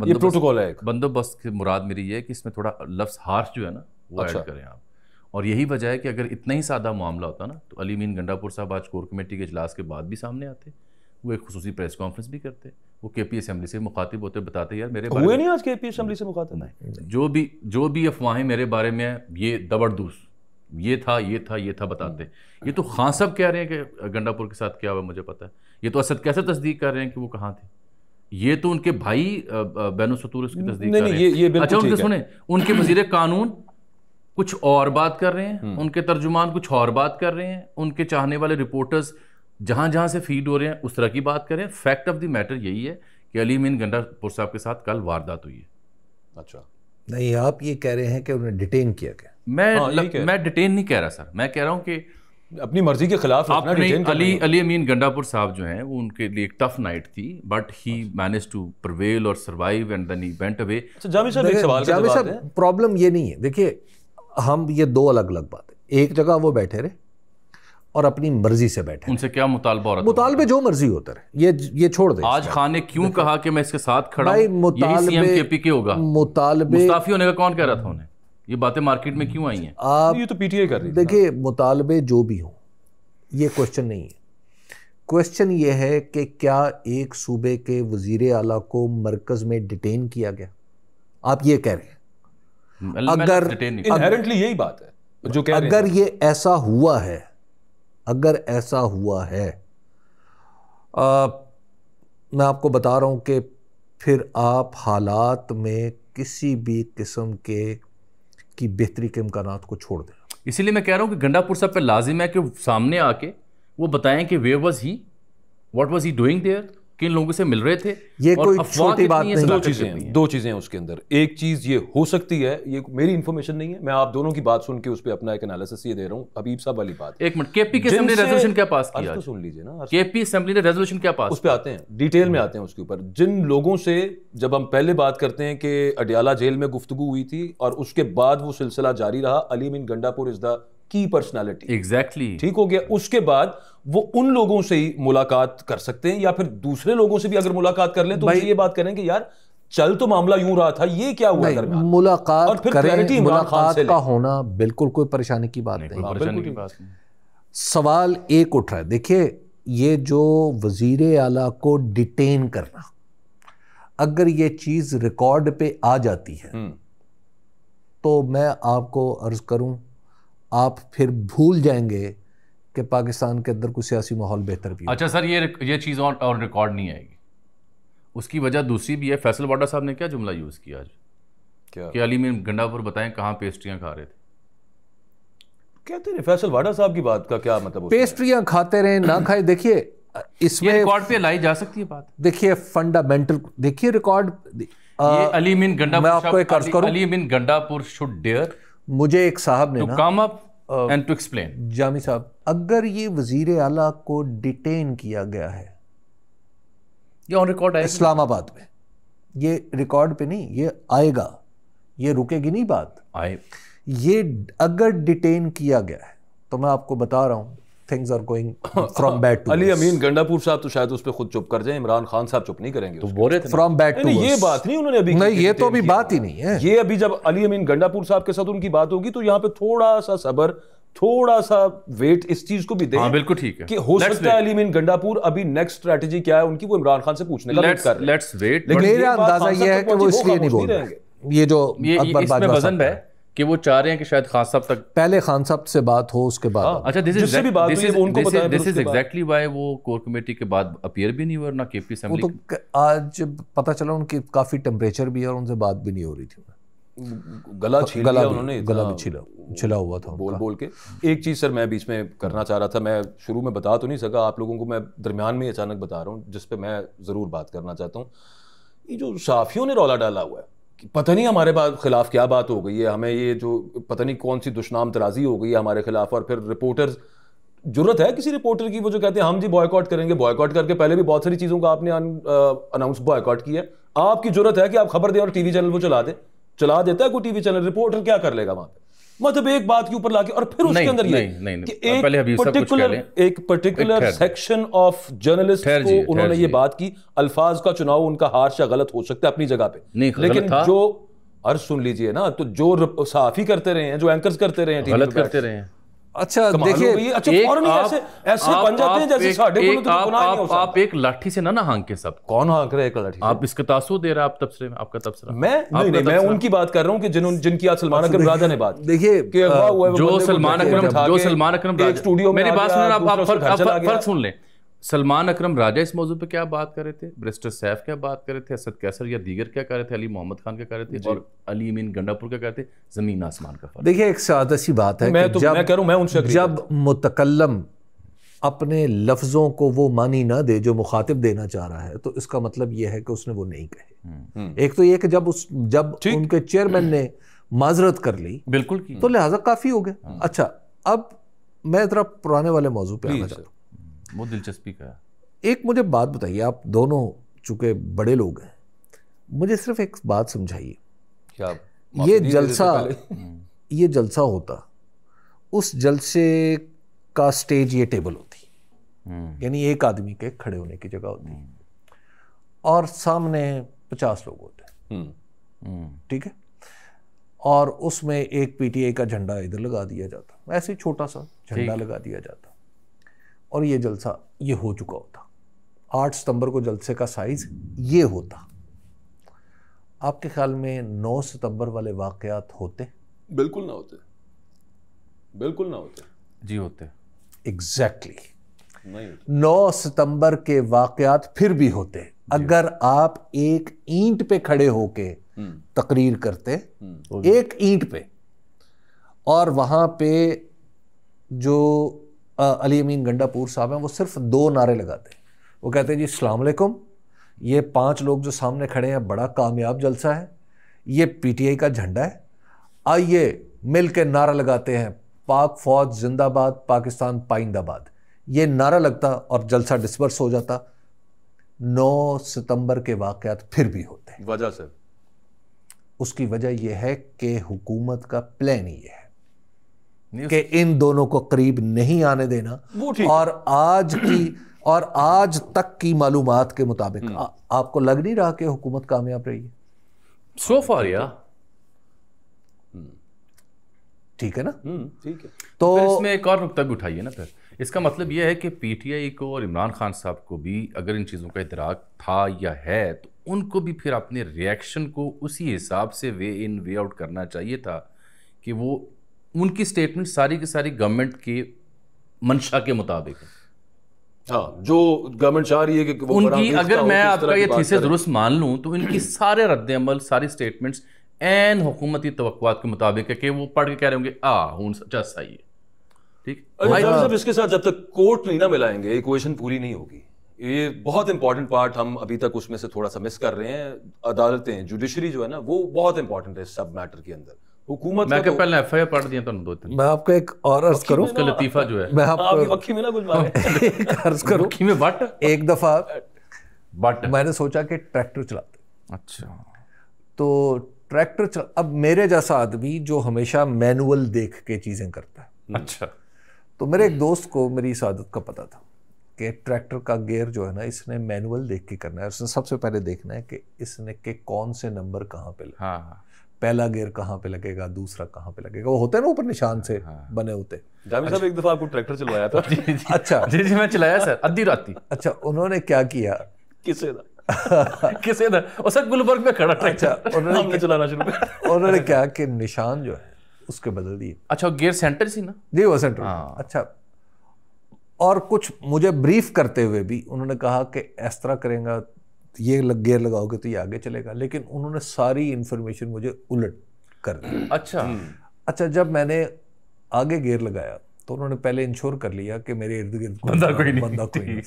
یہ پروٹوکول ہے. بندوبست کی مراد میری یہ ہے کہ اس میں تھوڑا لفظ ہارش جو ہے نا وہ ایڈ کریں آپ. اور یہی وجہ ہے کہ اگر اتنا ہی سادہ معاملہ ہوتا نا تو علی امین گنڈاپور صاحب آج کور کمیٹی کے اجلاس کے بعد بھی سامنے آتے, وہ ایک خصوصی پریس کانفرنس بھی کرتے, وہ کے پی اسمبلی سے مخاطب ہوتے, بتاتے یار میرے بارے ہوئے نہیں آج کے پی اسمبلی سے مخاطب, نہیں جو بھی افواہیں میرے بارے میں یہ زبردوس یہ تھا بتاتے. یہ تو خان صاحب کہہ رہے ہیں کہ گنڈاپور کے ساتھ کیا ہوا مجھے پتا ہے, یہ تو اسد کیسے تصدیق کر رہے ہیں کہ وہ کہاں تھے, یہ تو ان کے بھائی بین السطور اس کی تصدیق کر رہے ہیں. اچھا ان کے سنیں, ان کے وزیر قانون کچھ اور بات کر رہے ہیں, ان کے ترجمان کچھ اور بات کر رہے ہیں, ان کے چاہنے والے رپورٹرز جہاں سے فیڈ ہو رہے ہیں اس طرح کی بات کریں. فیکٹ آف دی میٹر یہی ہے کہ علی امین گنڈاپور صاحب کے ساتھ کل واردات ہوئی ہے. اچھا نہیں, آپ یہ کہہ رہے ہیں کہ انہیں ڈیٹین کیا گیا. میں ڈیٹین نہیں کہہ رہا سر, میں کہہ رہا ہوں کہ اپنی مرضی کے خلاف علی امین گنڈاپور صاحب جو ہیں وہ ان کے لیے ایک ٹف نائٹ تھی, but he manage to prevail اور survive and then he went away. Jami صاحب ایک سوال کا جواب دیں. پرابلم یہ نہیں ہے, دیکھیے ہم یہ 2 الگ الگ باتیں, ایک جگہ وہ بیٹھے رہے اور اپنی مرضی سے بیٹھے, ان سے کیا مطالبہ ہو رہا تھا, مطالبے جو مرضی ہوتا رہے, یہ چھوڑ دیں. آج خان نے کیوں کہا کہ میں اس کے ساتھ کھڑا ہوں, یہی سی ایم کے پی کے ہوگا, مستعفی ہونے کا کون کہہ رہا تھا انہیں, یہ باتیں مارکیٹ میں کیوں آئی ہیں؟ یہ تو پی ٹی آئی کر رہی ہے. دیکھیے مطالبے جو بھی ہوں یہ کوشچن نہیں ہے, کوشچن یہ ہے کہ کیا ایک صوبے کے وزیر اعلیٰ کو مرکز میں ڈیٹین کیا گیا, آپ یہ کہہ رہے ہیں. انہیرنٹلی یہی بات ہے جو کہہ رہے ہیں. اگر یہ ایسا ہوا ہے, اگر ایسا ہوا ہے, میں آپ کو بتا رہا ہوں کہ پھر آپ حالات میں کسی بھی قسم کی بہتری کے امکانات کو چھوڑ دیں. اسی لیے میں کہہ رہا ہوں کہ گنڈاپور صاحب پہ لازم ہے کہ سامنے آ کے وہ بتائیں کہ where was he, what was he doing there, کن لوگوں سے مل رہے تھے. یہ کوئی چھوٹی بات نہیں. 2 چیزیں ہیں اس کے اندر. ایک چیز یہ ہو سکتی ہے, یہ میری انفارمیشن نہیں ہے, میں آپ دونوں کی بات سن کے اس پہ اپنا ایک انالیسس یہ دے رہا ہوں. حبیب صاحب والی بات, ایک منٹ, کے پی کے اسمبلی نے ریزولوشن کیا پاس کیا, تو سن لیجیے نا. کے پی اسمبلی نے ریزولوشن کیا پاس, اس پہ آتے ہیں, ڈیٹیل میں آتے ہیں اس کے اوپر. جن لوگوں سے جب ہم پہلے بات کرتے ہیں کہ اڈیالہ جیل میں گفتگو ہوئی تھی اور اس کے بعد وہ سلسلہ جاری رہا, علی امین گنڈاپور از دا کی پرسنالٹی. ایگزیکٹلی, ٹھیک ہو گیا. اس کے بعد وہ ان لوگوں سے ہی ملاقات کر سکتے ہیں, یا پھر دوسرے لوگوں سے بھی اگر ملاقات کر لیں تو یہ بات کریں کہ یار چل تو معاملہ یوں رہا تھا, یہ کیا ہوا درمیان. ملاقات کریں, ملاقات کا ہونا بالکل کوئی پریشانی کی بات نہیں. سوال ایک اٹھ رہا ہے. دیکھیے یہ جو وزیر اعلیٰ کو ڈیٹین کرنا, اگر یہ چیز ریکارڈ پہ آ جاتی ہے تو میں آپ کو عرض کروں آپ پھر بھول جائیں گے کہ پاکستان کے اندر کوئی سیاسی ماحول بہتر بھی. اچھا سر, یہ چیز اور ریکارڈ نہیں آئے گی. اس کی وجہ دوسری بھی ہے. فیصل واڈا صاحب نے کیا جملہ یوز کیا آج کہ علی امین گنڈا پور بتائیں کہاں پیسٹریاں کھا رہے تھے. کہتے ہیں فیصل واڈا صاحب کی بات کا کیا مطلب؟ پیسٹریاں کھاتے رہیں نہ کھائے. دیکھیے اس میں ریکارڈ پہ لائی جا سکتی ہے بات. دیکھیے فنڈامنٹل, دیکھیے ریکارڈ. علی امین گنڈا میں آپ کو ایک عرض کروں, علی امین گنڈا پور شوڈ ڈیئر مجھے ایک صاحب نے to come up and to explain. Jami صاحب, اگر یہ وزیر اعلیٰ کو ڈیٹین کیا گیا ہے یہ آن ریکارڈ ہے اسلام آباد میں, یہ ریکارڈ پہ نہیں, یہ آئے گا, یہ رکے گی نہیں بات. یہ اگر ڈیٹین کیا گیا ہے تو میں آپ کو بتا رہا ہوں things are going from bad to worse. علی امین گنڈا پور صاحب تو شاید اس پہ خود چپ کر جائیں, عمران خان صاحب چپ نہیں کریں گے. تو بول رہے تھے from bad to worse. یہ بات نہیں انہوں نے ابھی, نہیں یہ تو ابھی بات ہی نہیں ہے. یہ ابھی جب علی امین گنڈا پور صاحب کے ساتھ ان کی بات ہوگی تو یہاں پہ تھوڑا سا صبر, تھوڑا سا ویٹ اس چیز کو بھی دیں. ہاں بالکل ٹھیک ہے کہ ہو سکتا ہے علی امین گنڈا پور ابھی نیکسٹ اسٹریٹجی کیا ہے ان کی وہ عمران خان سے پوچھنے کا ویٹ کر رہے ہیں. Let's wait. میرا اندازہ یہ ہے کہ وہ اس لیے نہیں بول رہے. یہ جو اکبر اس میں وزن ہے کہ وہ چاہ رہے ہیں کہ شاید خان صاحب تک پہلے خان صاحب سے بات ہو, اس کے بعد. اچھا دس از ایگزیکٹلی وائی وہ کور کمیٹی کے بعد اپیئر بھی نہیں ہوئے نہ کے پی اسمبلی. تو آج پتہ چلا ان کی کافی ٹمپریچر بھی ہے اور ان سے بات بھی نہیں ہو رہی تھی. گلا چھیل لیا انہوں نے, گلا بھی چھلا ہوا تھا بول کے. ایک چیز سر میں بیچ میں کرنا چاہ رہا تھا, میں شروع میں بتا تو نہیں سکا آپ لوگوں کو, میں درمیان میں اچانک بتا رہا ہوں جس پہ میں ضرور بات کرنا چاہتا ہوں. یہ جو صحافیوں نے رولا ڈالا ہوا ہے, پتہ نہیں ہمارے خلاف کیا بات ہو گئی ہے, ہمیں یہ جو پتہ نہیں کون سی دشنام ترازی ہو گئی ہے ہمارے خلاف, اور پھر رپورٹرز, ضرورت ہے کسی رپورٹر کی وہ جو کہتے ہیں ہم جی بوائیکاٹ کریں گے, بوائیکاٹ کر کے پہلے بھی بہت ساری چیزوں کا آپ نے اناؤنس بوائیکاٹ کیا ہے. آپ کی ضرورت ہے کہ آپ خبر دیں اور ٹی وی چینل وہ چلا دیتا ہے کوئی ٹی وی چینل, رپورٹر کیا کر لے گا وہاں پہ, مطلب ایک بات کے اوپر لا کے, اور پھر اس کے اندر یہ کہ ایک پرٹیکولر سیکشن آف جرنلسٹ کو انہوں نے یہ بات کی, الفاظ کا چناؤ ان کا ہارش یا غلط ہو سکتا ہے اپنی جگہ پہ, لیکن جو عرض سن لیجئے نا, تو جو صحافی کرتے رہے ہیں, جو اینکرز کرتے رہے ہیں, غلط کرتے رہے ہیں. اچھا دیکھیے ایسے بن جاتے ہیں جیسے ساڈے کو تو گناہ نہیں ہو سکتا. آپ ایک لاٹھی سے نہ ہانک کے سب. کون ہانک رہا ہے ایک لاٹھی؟ آپ اس کا تاثر دے رہا ہے, آپ تبصرے میں آپ کا تبصرہ. میں ان کی بات کر رہا ہوں کہ جن کی آج سلمان اکرم راجہ نے بات. دیکھیے جو سلمان اکرم راجہ, میری بات سنیں آپ فرق سن لیں. سلمان اکرم راجہ اس موضوع پہ کیا بات کر رہے تھے, بیرسٹر سیف کیا بات کر رہے تھے, اسد کیسر یا دیگر کیا کر رہے تھے, علی محمد خان کیا کر رہے تھے, اور علی امین گنڈا پور کیا کر رہے تھے, زمین آسمان کا فرق. دیکھیے ایک سادہ سی بات ہے کہ جب متکلم اپنے لفظوں کو وہ معنی نہ دے جو مخاطب دینا چاہ رہا ہے تو اس کا مطلب یہ ہے کہ اس نے وہ نہیں کہے. ایک تو یہ کہ جب ان کے چیئرمین نے معذرت کر لی بالکل تو لہٰذا کافی ہو گیا. اچھا اب میں ذرا پرانے والے موضوع پہ آنا چاہتا ہوں, وہ دلچسپی کا ہے. ایک مجھے بات بتائیے, آپ دونوں چونکہ بڑے لوگ ہیں, مجھے صرف ایک بات سمجھائیے. یہ جلسہ ہوتا, اس جلسے کا سٹیج یہ ٹیبل ہوتی, یعنی ایک آدمی کے کھڑے ہونے کی جگہ ہوتی, اور سامنے 50 لوگ ہوتے ہیں, ٹھیک ہے, اور اس میں ایک پی ٹی آئی کا جھنڈا ادھر لگا دیا جاتا, ایسے چھوٹا سا جھنڈا لگا دیا جاتا, اور یہ جلسہ یہ ہو چکا ہوتا. 8 ستمبر کو جلسے کا سائز یہ ہوتا. آپ کے خیال میں 9 ستمبر والے واقعات ہوتے؟ بالکل نہ ہوتے, بالکل نہ ہوتے. جی ہوتے. ایگزیکٹلی 9 ستمبر کے واقعات پھر بھی ہوتے اگر آپ ایک اینٹ پہ کھڑے ہو کے تقریر کرتے, ایک اینٹ پہ, اور وہاں پہ جو علی امین گنڈا پور صاحب ہیں وہ صرف 2 نعرے لگاتے ہیں. وہ کہتے ہیں جی السلام علیکم, یہ 5 لوگ جو سامنے کھڑے ہیں بڑا کامیاب جلسہ ہے, یہ پی ٹی آئی کا جھنڈا ہے, آئیے مل کے نعرہ لگاتے ہیں پاک فوج زندہ باد, پاکستان پائندہ باد. یہ نعرہ لگتا اور جلسہ ڈسپرس ہو جاتا. 9 ستمبر کے واقعات پھر بھی ہوتے ہیں. وجہ سے اس کی وجہ یہ ہے کہ حکومت کا پلان ہی یہ ہے کہ ان دونوں کو قریب نہیں آنے دینا, اور آج تک کی معلومات کے مطابق آپ کو لگ نہیں رہا کہ حکومت کامیاب رہی ہے سو فار؟ یا ٹھیک ہے نا. ٹھیک ہے. تو اس میں ایک اور نقطہ بھی اٹھائیے نا. پھر اس کا مطلب یہ ہے کہ پی ٹی آئی کو اور عمران خان صاحب کو بھی اگر ان چیزوں کا ادراک تھا یا ہے تو ان کو بھی پھر اپنے ریئیکشن کو اسی حساب سے وے ان وے آؤٹ کرنا چاہیے تھا کہ وہ ان کی سٹیٹمنٹ ساری کی ساری گورنمنٹ کے منشا کے مطابق ہے. ہاں جو گورنمنٹ چاہ رہی ہے کہ ان کی, اگر میں آپ کا یہ تھیسس درست مان لوں تو ان کی سارے رد عمل ساری سٹیٹمنٹس این حکومتی توقعات کے مطابق ہے کہ وہ پڑھ کے کہہ رہے ہوں گے ہوں سچا صحیح ہے. ٹھیک ہے. اس کے ساتھ جب تک کورٹ نہیں نہ ملائیں گے ایکویشن پوری نہیں ہوگی. یہ بہت امپورٹنٹ پارٹ ہم ابھی تک اس میں سے تھوڑا سا مس کر رہے ہیں. عدالتیں جوڈیشری جو ہے نا وہ بہت امپورٹنٹ ہے سب میٹر کے اندر. حکومت میں کہ پہلے ایف آئی آر پڑھ دیا تو دو تین. میں آپ کو ایک اور عرض کروں, اس کا لطیفہ جو ہے میں آپ کو اکھی میں نہ کچھ مارے ایک عرض کروں. میں بٹ ایک دفعہ بٹ میں نے سوچا کہ ٹریکٹر چلاتے. اچھا. تو ٹریکٹر اب میرے جیسا آدمی جو ہمیشہ مینول دیکھ کے چیزیں کرتا ہے. اچھا. تو میرے ایک دوست کو میری اس عادت کا پتہ تھا کہ ٹریکٹر کا گیئر جو ہے نا اس نے مینول دیکھ کے کرنا ہے. اس نے سب سے پہلے دیکھنا ہے کہ اس نے کہ کون سے نمبر کہاں پہ لگے, پہلا گیئر کہاں پہ لگے گا, دوسرا کہاں پہ لگے گا. وہ ہوتے ہیں نا اوپر نشان سے بنے ہوتے. جامی صاحب ایک دفعہ آپ کو ٹریکٹر چلوایا تھا. اچھا جی میں چلایا سر ادھی راتی. اچھا انہوں نے کیا کیا, کسے دا وہ سر گلبرگ میں کھڑا. اچھا ہم نے چلانا شروع کیا. انہوں نے کیا کہ نشان جو ہے اس کے بدل دیے. اچھا گیئر سینٹر سی نا. جی وہ سینٹر. اچھا اور کچھ مجھے بریف کرتے ہوئے بھی انہوں نے کہا کہ اس طرح کریں گا, یہ گیئر لگاؤ گے تو یہ آگے چلے گا. لیکن انہوں نے ساری انفارمیشن مجھے الٹ کر دی. اچھا جب میں نے آگے گیئر لگایا تو انہوں نے پہلے انشور کر لیا کہ میرے ارد گرد بندہ کوئی نہیں.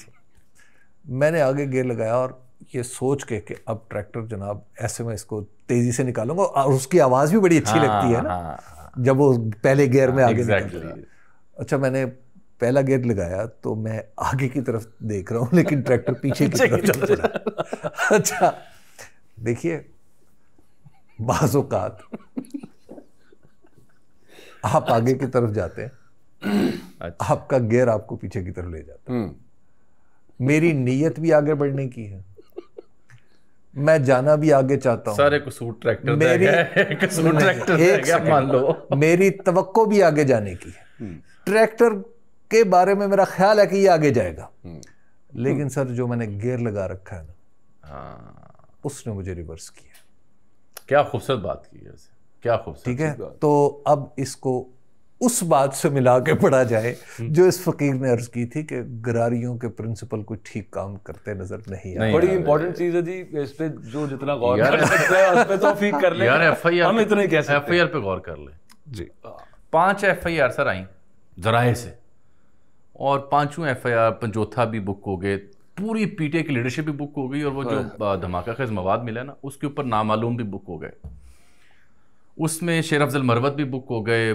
میں نے آگے گیئر لگایا اور یہ سوچ کے کہ اب ٹریکٹر جناب ایسے میں اس کو تیزی سے نکالوں گا, اور اس کی آواز بھی بڑی اچھی لگتی ہے نا جب وہ پہلے گیئر میں آگے نکلتا ہے. اچھا میں نے پہلا گیئر لگایا تو میں آگے کی طرف دیکھ رہا ہوں لیکن ٹریکٹر پیچھے کی طرف چل رہا ہے. اچھا دیکھیے بعض اوقات آپ آگے کی طرف جاتے ہیں, آپ کا گیئر آپ کو پیچھے کی طرف لے جاتا ہے. میری نیت بھی آگے بڑھنے کی ہے, میں جانا بھی آگے چاہتا ہوں. سارے قصور ٹریکٹر مان لو. میری توقع بھی آگے جانے کی ہے. ٹریکٹر کے بارے میں میرا خیال ہے کہ یہ آگے جائے گا, لیکن سر جو میں نے گیئر لگا رکھا ہے نا اس نے مجھے ریورس کیا. کیا خوبصورت بات کی ہے, کیا خوبصورت. ٹھیک ہے, تو اب اس کو اس بات سے ملا کے پڑھا جائے جو اس فقیر نے عرض کی تھی کہ گراریوں کے پرنسپل کوئی ٹھیک کام کرتے نظر نہیں آئے. بڑی امپورٹنٹ چیز ہے جی, اس پہ جو جتنا غور کر سکتے ہیں اس پہ توفیق کر لیں. ہم اتنے کہہ سکتے ہیں. ایف آئی آر پہ غور کر لیں جی. 5 ایف آئی آر سر آئیں ذرائع سے, اور 5 ایف آئی آر پنجوتھا بھی بک ہو گئے, پوری پی ٹی آئی کی لیڈرشپ بھی بک ہو گئی, اور وہ جو دھماکہ خیز مواد ملا نا اس کے اوپر نامعلوم بھی بک ہو گئے. اس میں شیر افضل مروت بھی بک ہو گئے,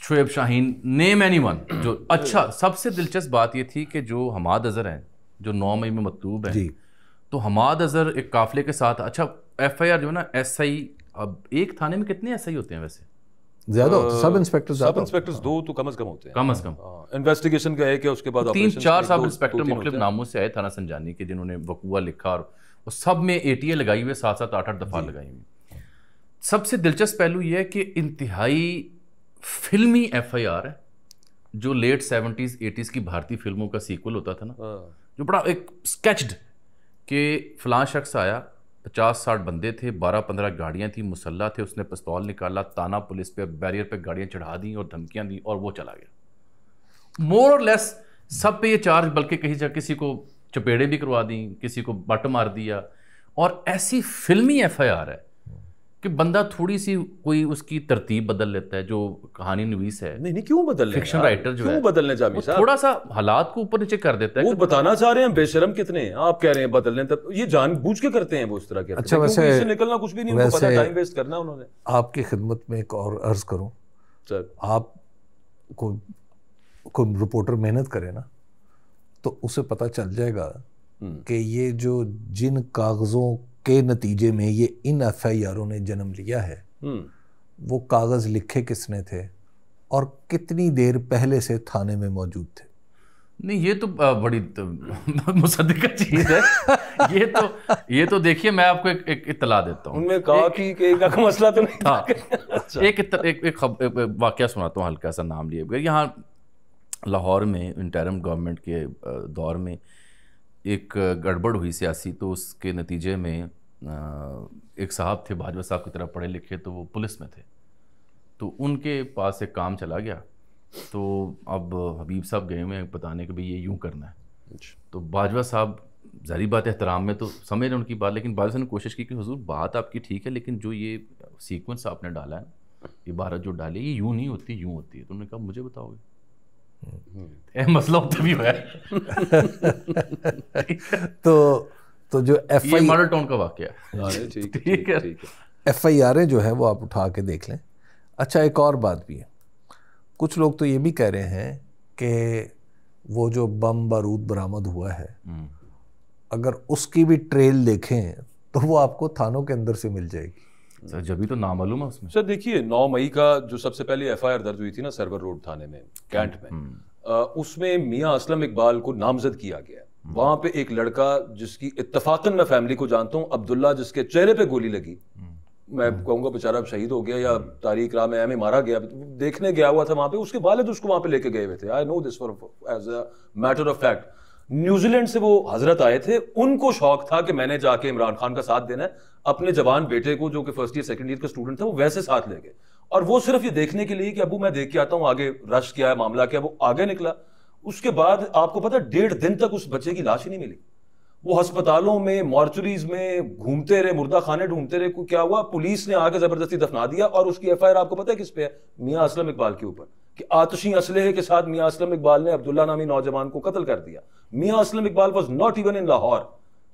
شعیب شاہین, نیم اینی ون. جو اچھا سب سے دلچسپ بات یہ تھی کہ جو حماد اظہر ہیں جو 9 مئی میں مطلوب ہیں, تو حماد اظہر ایک قافلے کے ساتھ. اچھا ایف آئی آر جو ہے نا ایس آئی, اب ایک تھانے میں کتنے ایس آئی ہوتے ہیں ویسے؟ زیادہ ہوتے, سب انسپیکٹرز 2 تو کم از کم ہوتے ہیں. کم از کم انویسٹیگیشن کا ہے کہ اس کے بعد 3-4 سب انسپیکٹر مختلف ناموں سے آئے تھانہ سنجانی کے, جنہوں نے وقوع لکھا, اور سب میں اے ٹی اے لگائی ہوئے 7-7 8-8 دفعہ لگائی ہوئی. سب سے دلچسپ پہلو یہ ہے کہ انتہائی فلمی ایف آئی آر ہے, جو لیٹ 70s 80s کی بھارتی فلموں کا سیکول ہوتا تھا نا, جو بڑا ایک اسکیچڈ کہ فلاں شخص آیا, 50-60 بندے تھے, 12-15 گاڑیاں تھیں, مسلح تھے, اس نے پستول نکالا, تانا پولیس پہ بیریئر پہ گاڑیاں چڑھا دیں اور دھمکیاں دیں, اور وہ چلا گیا. مور اور لیس سب پہ یہ چارج, بلکہ کہیں جا کسی کو چپیڑے بھی کروا دیں, کسی کو بٹ مار دیا. اور ایسی فلمی ایف آئی آر ہے کہ بندہ تھوڑی سی کوئی اس کی ترتیب بدل لیتا ہے, جو کہانی نویس ہے. نہیں کیوں بدلنے, فکشن رائٹر جو ہے کیوں بدلنے, جامی صاحب تھوڑا سا حالات کو اوپر نیچے کر دیتا ہے. وہ بتانا چاہ رہے ہیں بے شرم کتنے ہیں, آپ کہہ رہے ہیں بدلنے, تب یہ جان بوجھ کے کرتے ہیں وہ اس طرح کے. اچھا ویسے اس سے نکلنا کچھ بھی نہیں, ان کو پتہ ٹائم ویسٹ کرنا انہوں نے. آپ کی خدمت میں ایک اور عرض کروں سر, آپ کوئی رپورٹر محنت کرے نا تو اسے پتہ چل جائے گا کہ یہ جو جن کاغذوں کے نتیجے میں یہ ان ایف آئی آروں نے جنم لیا ہے, وہ کاغذ لکھے کس نے تھے اور کتنی دیر پہلے سے تھانے میں موجود تھے. نہیں یہ تو بڑی مصدقہ چیز ہے. یہ تو دیکھیے میں آپ کو ایک اطلاع دیتا ہوں. ان میں کہا کہ کا مسئلہ تو نہیں تھا. ایک واقعہ سناتا ہوں ہلکا سا نام لیے بغیر. یہاں لاہور میں انٹرم گورنمنٹ کے دور میں ایک گڑبڑ ہوئی سیاسی, تو اس کے نتیجے میں ایک صاحب تھے باجوہ صاحب کی طرح پڑھے لکھے, تو وہ پولیس میں تھے, تو ان کے پاس ایک کام چلا گیا. تو اب حبیب صاحب گئے ہوئے ہیں بتانے کہ بھئی یہ یوں کرنا ہے. تو باجوہ صاحب ظاہری بات ہے احترام میں تو سمجھ رہے ان کی بات, لیکن باجوہ صاحب نے کوشش کی کہ حضور بات آپ کی ٹھیک ہے لیکن جو یہ سیکوینس آپ نے ڈالا ہے, عبارت جو ڈالی یہ یوں نہیں ہوتی یوں ہوتی ہے. تو انہوں نے کہا مجھے بتاؤ گے, مسئلہ ہوتا بھی ہوا ہے. تو جو یہ ماڈل ٹاؤن کا واقعہ ہے. ٹھیک ہے, ایف آئی آریں جو ہیں وہ آپ اٹھا کے دیکھ لیں. اچھا ایک اور بات بھی ہے, کچھ لوگ تو یہ بھی کہہ رہے ہیں کہ وہ جو بم بارود برآمد ہوا ہے اگر اس کی بھی ٹریل دیکھیں تو وہ آپ کو تھانوں کے اندر سے مل جائے گی. سر جبھی تو نامعلوم ہے اس میں. سر دیکھیے 9 مئی کا جو سب سے پہلے ایف آئی آر درج ہوئی تھی نا سرور روڈ تھانے میں کینٹ میں, اس میں میاں اسلم اقبال کو نامزد کیا گیا. وہاں پہ ایک لڑکا جس کی اتفاقاً میں فیملی کو جانتا ہوں, عبداللہ, جس کے چہرے پہ گولی لگی, میں کہوں گا بیچارہ شہید ہو گیا یا تاریخ راہ میں مارا گیا, دیکھنے گیا ہوا تھا وہاں پہ, اس کے والد اس کو وہاں پہ لے کے گئے ہوئے تھے. I know this as a matter of fact. New Zealand سے وہ حضرت آئے تھے, ان کو شوق تھا کہ میں نے جا کے عمران خان کا ساتھ دینا ہے, اپنے جوان بیٹے کو جو کہ فرسٹ ایئر سیکنڈ ایئر کا اسٹوڈنٹ تھا وہ ویسے ساتھ لے گئے, اور وہ صرف یہ دیکھنے کے لیے کہ ابو میں دیکھ کے آتا ہوں آگے رش کیا ہے, معاملہ کیا. وہ آگے نکلا, اس کے بعد آپ کو پتا 1.5 دن تک اس بچے کی لاش ہی نہیں ملی. وہ ہسپتالوں میں مارچریز میں گھومتے رہے, مردہ خانے ڈھونڈتے رہے. کیا ہوا, پولیس نے آ کے زبردستی دفنا دیا, اور اس کی ایف آئی آر آپ کو پتا ہے کس پہ ہے, میاں اسلم اقبال کے اوپر, کہ آتشی اسلحے کے ساتھ میاں اسلم اقبال نے عبداللہ نامی نوجوان کو قتل کر دیا. میاں Aslam Iqbal was not even in Lahore.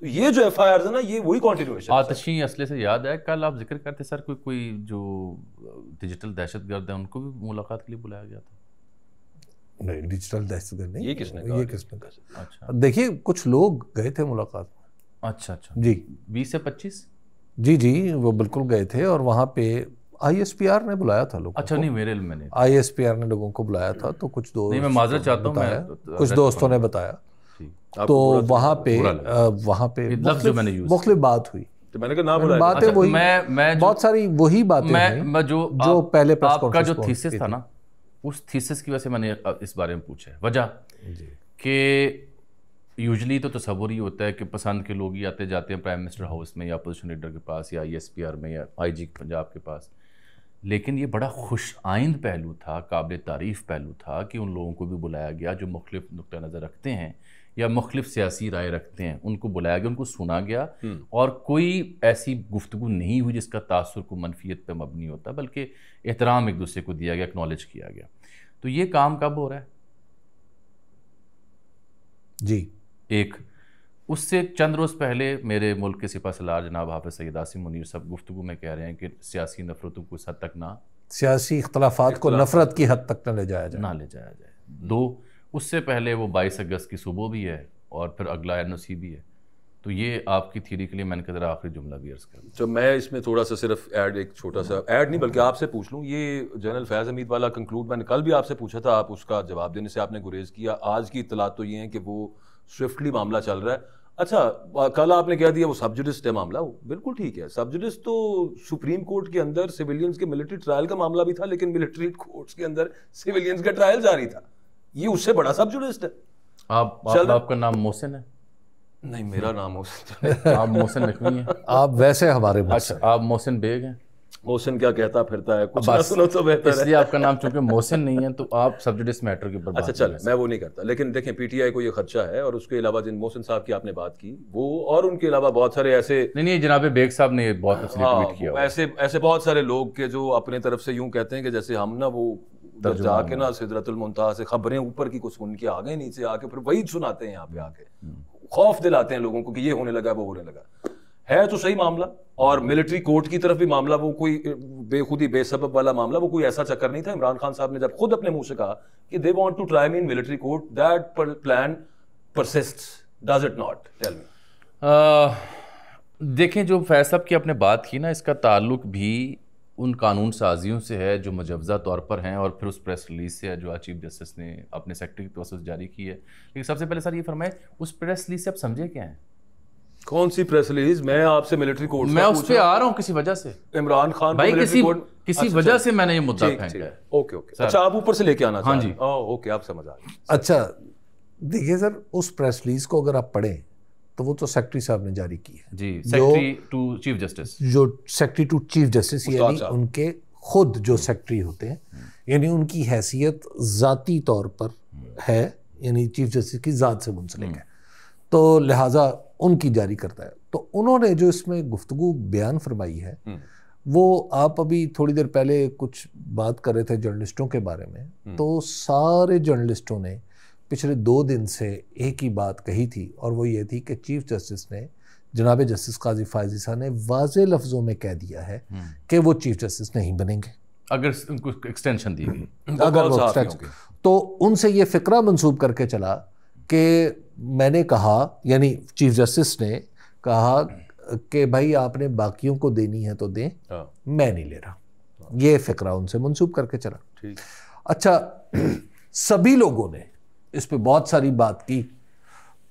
یہ جو ایف آئی آر ہے نا یہ وہی کنٹینیویشن. آتشی اسلحے سے یاد ہے, کل آپ ذکر کرتے سر کوئی جو ڈیجیٹل دہشت گرد ہیں ان کو بھی ملاقات کے لیے بلایا گیا تھا. نہیں ڈیجیٹل دہشت گرد نہیں. یہ کس نے کہا؟ اچھا دیکھیے کچھ لوگ گئے تھے ملاقات میں. اچھا جی 20 سے 25 جی وہ بالکل گئے تھے, اور وہاں پہ آئی ایس پی آر نے بلایا تھا لوگوں. اچھا نہیں میرے علم میں نہیں, آئی ایس پی آر نے لوگوں کو بلایا تھا. تو کچھ دوست, نہیں میں معذرت چاہتا ہوں, کچھ دوستوں نے بتایا, تو وہاں پہ مختلف بات ہوئی. باتیں وہی, بہت ساری وہی باتیں جو پہلے آپ کا جو تھیسس تھا نا, اس تھیسس کی وجہ سے میں نے اس بارے میں پوچھا ہے. وجہ کہ یوزلی تو تصور ہی ہوتا ہے کہ پسند کے لوگ ہی آتے جاتے ہیں پرائم منسٹر ہاؤس میں یا اپوزیشن لیڈر کے پاس یا آئی ایس پی آر میں یا آئی جی پنجاب کے پاس, لیکن یہ بڑا خوش آئند پہلو تھا, قابل تعریف پہلو تھا کہ ان لوگوں کو بھی بلایا گیا جو مختلف نقطہ نظر رکھتے ہیں یا مختلف سیاسی رائے رکھتے ہیں, ان کو بلایا گیا, ان کو سنا گیا, اور کوئی ایسی گفتگو نہیں ہوئی جس کا تاثر کو منفیت پہ مبنی ہوتا, بلکہ احترام ایک دوسرے کو دیا گیا, اکنالج کیا گیا. تو یہ کام کب ہو رہا ہے؟ جی ایک اس سے چند روز پہلے میرے ملک کے سپاہ سالار جناب حافظ سید عاصم منیر صاحب گفتگو میں کہہ رہے ہیں کہ سیاسی نفرتوں کو اس حد تک سیاسی اختلافات کو نفرت کی حد تک نہ لے جایا جائے. 2 اس سے پہلے وہ 22 اگست کی صبح بھی ہے, اور پھر اگلا این او سی بھی ہے. تو یہ آپ کی تھیوری کے لیے میں نے کہا آخری جملہ بھی عرض کروں. تو میں اس میں تھوڑا سا صرف ایک چھوٹا سا ایڈ نہیں بلکہ آپ سے پوچھ لوں, یہ جنرل فیض حمید والا کنکلوڈ میں نے کل بھی آپ سے پوچھا تھا, آپ اس کا جواب دینے سے آپ نے گریز کیا. آج کی اطلاعات تو یہ ہیں کہ وہ سوئفٹلی معاملہ چل رہا ہے. اچھا کل آپ نے کہہ دیا وہ سب جوڈس ہے معاملہ, وہ بالکل ٹھیک ہے. سب جوڈس تو سپریم کورٹ کے اندر سویلینز کے ملٹری ٹرائل کا معاملہ بھی تھا, لیکن ملٹری کورٹس کے اندر سویلینز کا ٹرائل جاری تھا. یہ اس سے بڑا سب جوڈس ہے. آپ کا نام محسن ہے؟ نہیں میرا نام محسن. آپ محسن نقوی ہیں؟ آپ ویسے ہمارے آپ محسن بیگ ہیں؟ محسن کیا کہتا پھرتا ہے, کچھ نہ سنو تو بہتر ہے. اس لیے آپ کا نام چونکہ محسن نہیں ہے تو آپ سب جوڈس میٹر کے اوپر. اچھا چل میں وہ نہیں کرتا, لیکن دیکھیں پی ٹی آئی کو یہ خدشہ ہے, اور اس کے علاوہ جن محسن صاحب کی آپ نے بات کی وہ, اور ان کے علاوہ بہت سارے ایسے نہیں جناب بیگ صاحب نے بہت اچھی ٹویٹ کیا, ایسے بہت سارے لوگ کے جو اپنے طرف سے یوں کہتے ہیں کہ جیسے ہم نا وہ جا کے نا سدرۃ المنتہا سے خبریں اوپر کی کچھ سن کے آ گئے, نیچے آ کے پھر وہی سناتے ہیں یہاں پہ آ کے, خوف دلاتے ہیں لوگوں کو کہ یہ ہونے لگا وہ ہونے لگا. ہے تو صحیح معاملہ, اور ملٹری کورٹ کی طرف بھی معاملہ وہ کوئی بے خودی بے سبب والا معاملہ, وہ کوئی ایسا چکر نہیں تھا. عمران خان صاحب نے جب خود اپنے منہ سے کہا کہ they want to try me in military court, that plan persists, does it not? Tell me. دیکھیں جو فیض صاحب کی آپ نے بات کی نا, اس کا تعلق بھی ان قانون سازیوں سے ہے جو مجوزہ طور پر ہیں، اور پھر اس پریس ریلیز سے ہے جو چیف جسٹس نے اپنے سیکرٹری کی توسط جاری کی ہے. لیکن سب سے پہلے سر یہ فرمائیں اس پریس ریلیز سے آپ سمجھے کیا ہیں؟ کون سی پریس ریلیز؟ میں آپ سے ملٹری کورٹ میں اس پہ آ رہا ہوں کسی وجہ سے. عمران خان بھائی کسی وجہ سے میں نے یہ مدعا پھینکا ہے. اوکے اوکے، اچھا آپ اوپر سے لے کے آنا چاہیں. ہاں جی اوکے، آپ سمجھ آ گئی. اچھا دیکھیے سر، اس پریس ریلیز کو اگر آپ پڑھیں تو وہ تو سیکرٹری صاحب نے جاری کی ہے جی، سیکرٹری ٹو چیف جسٹس، جو سیکرٹری ٹو چیف جسٹس یعنی ان کے خود جو سیکرٹری ہوتے ہیں، یعنی ان کی حیثیت ذاتی طور پر ہے، یعنی چیف جسٹس کی ذات سے منسلک ہے، تو لہٰذا ان کی جاری کرتا ہے. تو انہوں نے جو اس میں گفتگو بیان فرمائی ہے وہ آپ ابھی تھوڑی دیر پہلے کچھ بات کر رہے تھے جرنلسٹوں کے بارے میں، تو سارے جرنلسٹوں نے پچھلے 2 دن سے ایک ہی بات کہی تھی، اور وہ یہ تھی کہ چیف جسٹس نے، جناب جسٹس قاضی فائز عیسیٰ نے واضح لفظوں میں کہہ دیا ہے کہ وہ چیف جسٹس نہیں بنیں گے اگر ان کو ایکسٹینشن دی گئی. اگر وہ تو ان سے یہ فقرہ منسوب کر کے چلا کہ میں نے کہا، یعنی چیف جسٹس نے کہا کہ بھائی آپ نے باقیوں کو دینی ہے تو دیں، میں نہیں لے رہا. یہ فقرہ ان سے منسوب کر کے چلا. اچھا سبھی لوگوں نے اس پہ بہت ساری بات کی،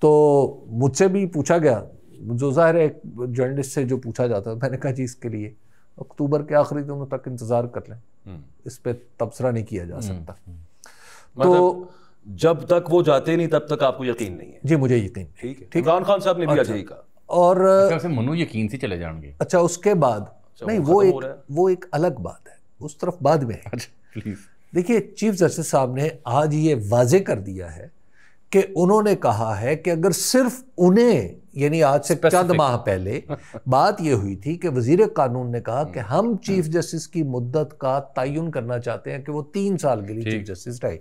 تو مجھ سے بھی پوچھا گیا، جو ظاہر ہے ایک جرنلسٹ سے جو پوچھا جاتا ہے، میں نے کہا جی اس کے لیے اکتوبر کے آخری دنوں تک انتظار کر لیں، اس پہ تبصرہ نہیں کیا جا سکتا. تو جب تک وہ جاتے نہیں تب تک آپ کو یقین نہیں ہے؟ جی مجھے یقین. ٹھیک ہے، عمران خان صاحب نے بھی یہی کہا. اور منو یقین سے چلے جائیں گے. اچھا اس کے بعد نہیں، وہ ایک الگ بات ہے، اس طرف بعد میں ہے. دیکھیے چیف جسٹس صاحب نے آج یہ واضح کر دیا ہے کہ انہوں نے کہا ہے کہ اگر صرف انہیں، یعنی آج سے چند ماہ پہلے بات یہ ہوئی تھی کہ وزیر قانون نے کہا کہ ہم چیف جسٹس کی مدت کا تعین کرنا چاہتے ہیں کہ وہ 3 سال کے لیے چیف جسٹس رہے.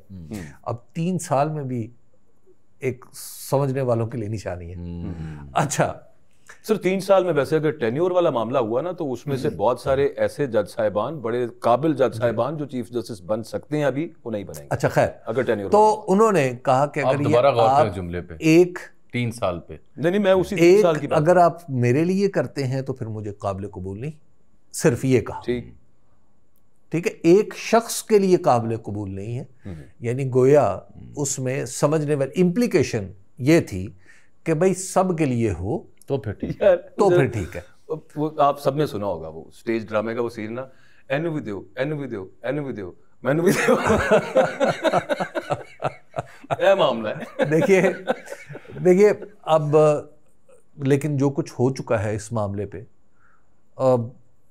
اب 3 سال میں بھی ایک سمجھنے والوں کے لیے نشانی ہے. اچھا سر 3 سال میں ویسے اگر ٹینیور والا معاملہ ہوا نا تو اس میں سے بہت سارے ایسے جج صاحبان، بڑے قابل جج صاحبان جو چیف جسٹس بن سکتے ہیں ابھی، وہ نہیں بنیں گے. اچھا خیر، اگر ٹینیور تو انہوں نے کہا کہ اگر دوبارہ غور کریں جملے پہ، ایک 3 سال پہ نہیں، میں اسی 3 سال کی بات، اگر آپ میرے لیے کرتے ہیں تو پھر مجھے قابل قبول نہیں، صرف یہ کہا. ٹھیک ہے، ایک شخص کے لیے قابل قبول نہیں ہے، یعنی گویا اس میں سمجھنے والی امپلیکیشن یہ تھی کہ بھائی سب کے لیے ہو تو پھر ٹھیک ہے. تو پھر ٹھیک ہے. وہ آپ سب نے سنا ہوگا وہ سٹیج ڈرامے کا وہ سین نا، اینو ویڈیو اینو ویڈیو اینو ویڈیو مینو ویڈیو، یہ معاملہ ہے. دیکھیے اب لیکن جو کچھ ہو چکا ہے اس معاملے پہ،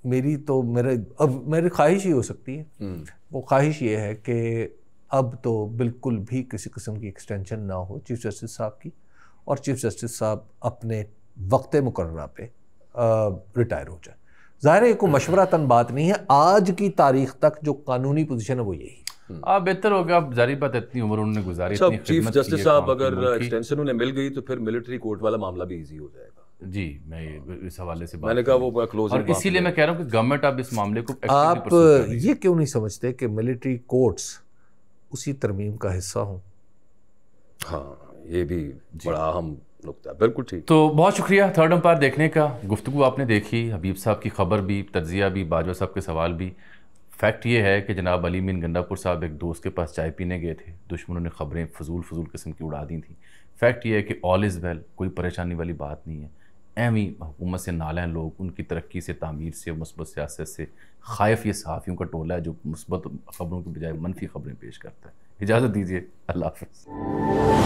میری خواہش ہی ہو سکتی ہے. وہ خواہش یہ ہے کہ اب تو بالکل بھی کسی قسم کی ایکسٹینشن نہ ہو چیف جسٹس صاحب کی، اور چیف جسٹس صاحب اپنے وقت مقررہ پہ ریٹائر ہو جائے. ظاہر ہے کوئی مشورتاً بات نہیں ہے، آج کی تاریخ تک جو قانونی پوزیشن ہے وہ یہی. بہتر ہوگا، اب ظاہری بات اتنی عمر انہوں نے گزاری، چیف جسٹس صاحب اگر ایکسٹینشن انہیں مل گئی تو پھر ملٹری کورٹ والا معاملہ بھی ایزی ہو جائے گا. جی میں اس حوالے سے میں نے کہا وہ کلوز، اور اسی لیے میں کہہ رہا ہوں کہ گورنمنٹ اب اس معاملے کو آپ یہ کیوں نہیں سمجھتے کہ ملٹری کورٹس اسی ترمیم کا حصہ ہوں؟ ہاں یہ بھی بڑا اہم نقطہ ہے. بالکل ٹھیک. تو بہت شکریہ تھرڈ امپائر دیکھنے کا. گفتگو آپ نے دیکھی، حبیب صاحب کی خبر بھی، تجزیہ بھی، باجوہ صاحب کے سوال بھی. فیکٹ یہ ہے کہ جناب علی مین گنڈا پور صاحب ایک دوست کے پاس چائے پینے گئے تھے، دشمنوں نے خبریں فضول قسم کی اڑا دی تھیں. فیکٹ یہ ہے کہ آل از ویل، کوئی پریشانی والی بات نہیں ہے. اہمی حکومت سے نالائن لوگ، ان کی ترقی سے، تعمیر سے، مثبت سیاست سے خائف یہ صحافیوں کا ٹولہ ہے جو مثبت خبروں کے بجائے منفی خبریں پیش کرتا ہے. اجازت دیجیے، اللہ حافظ.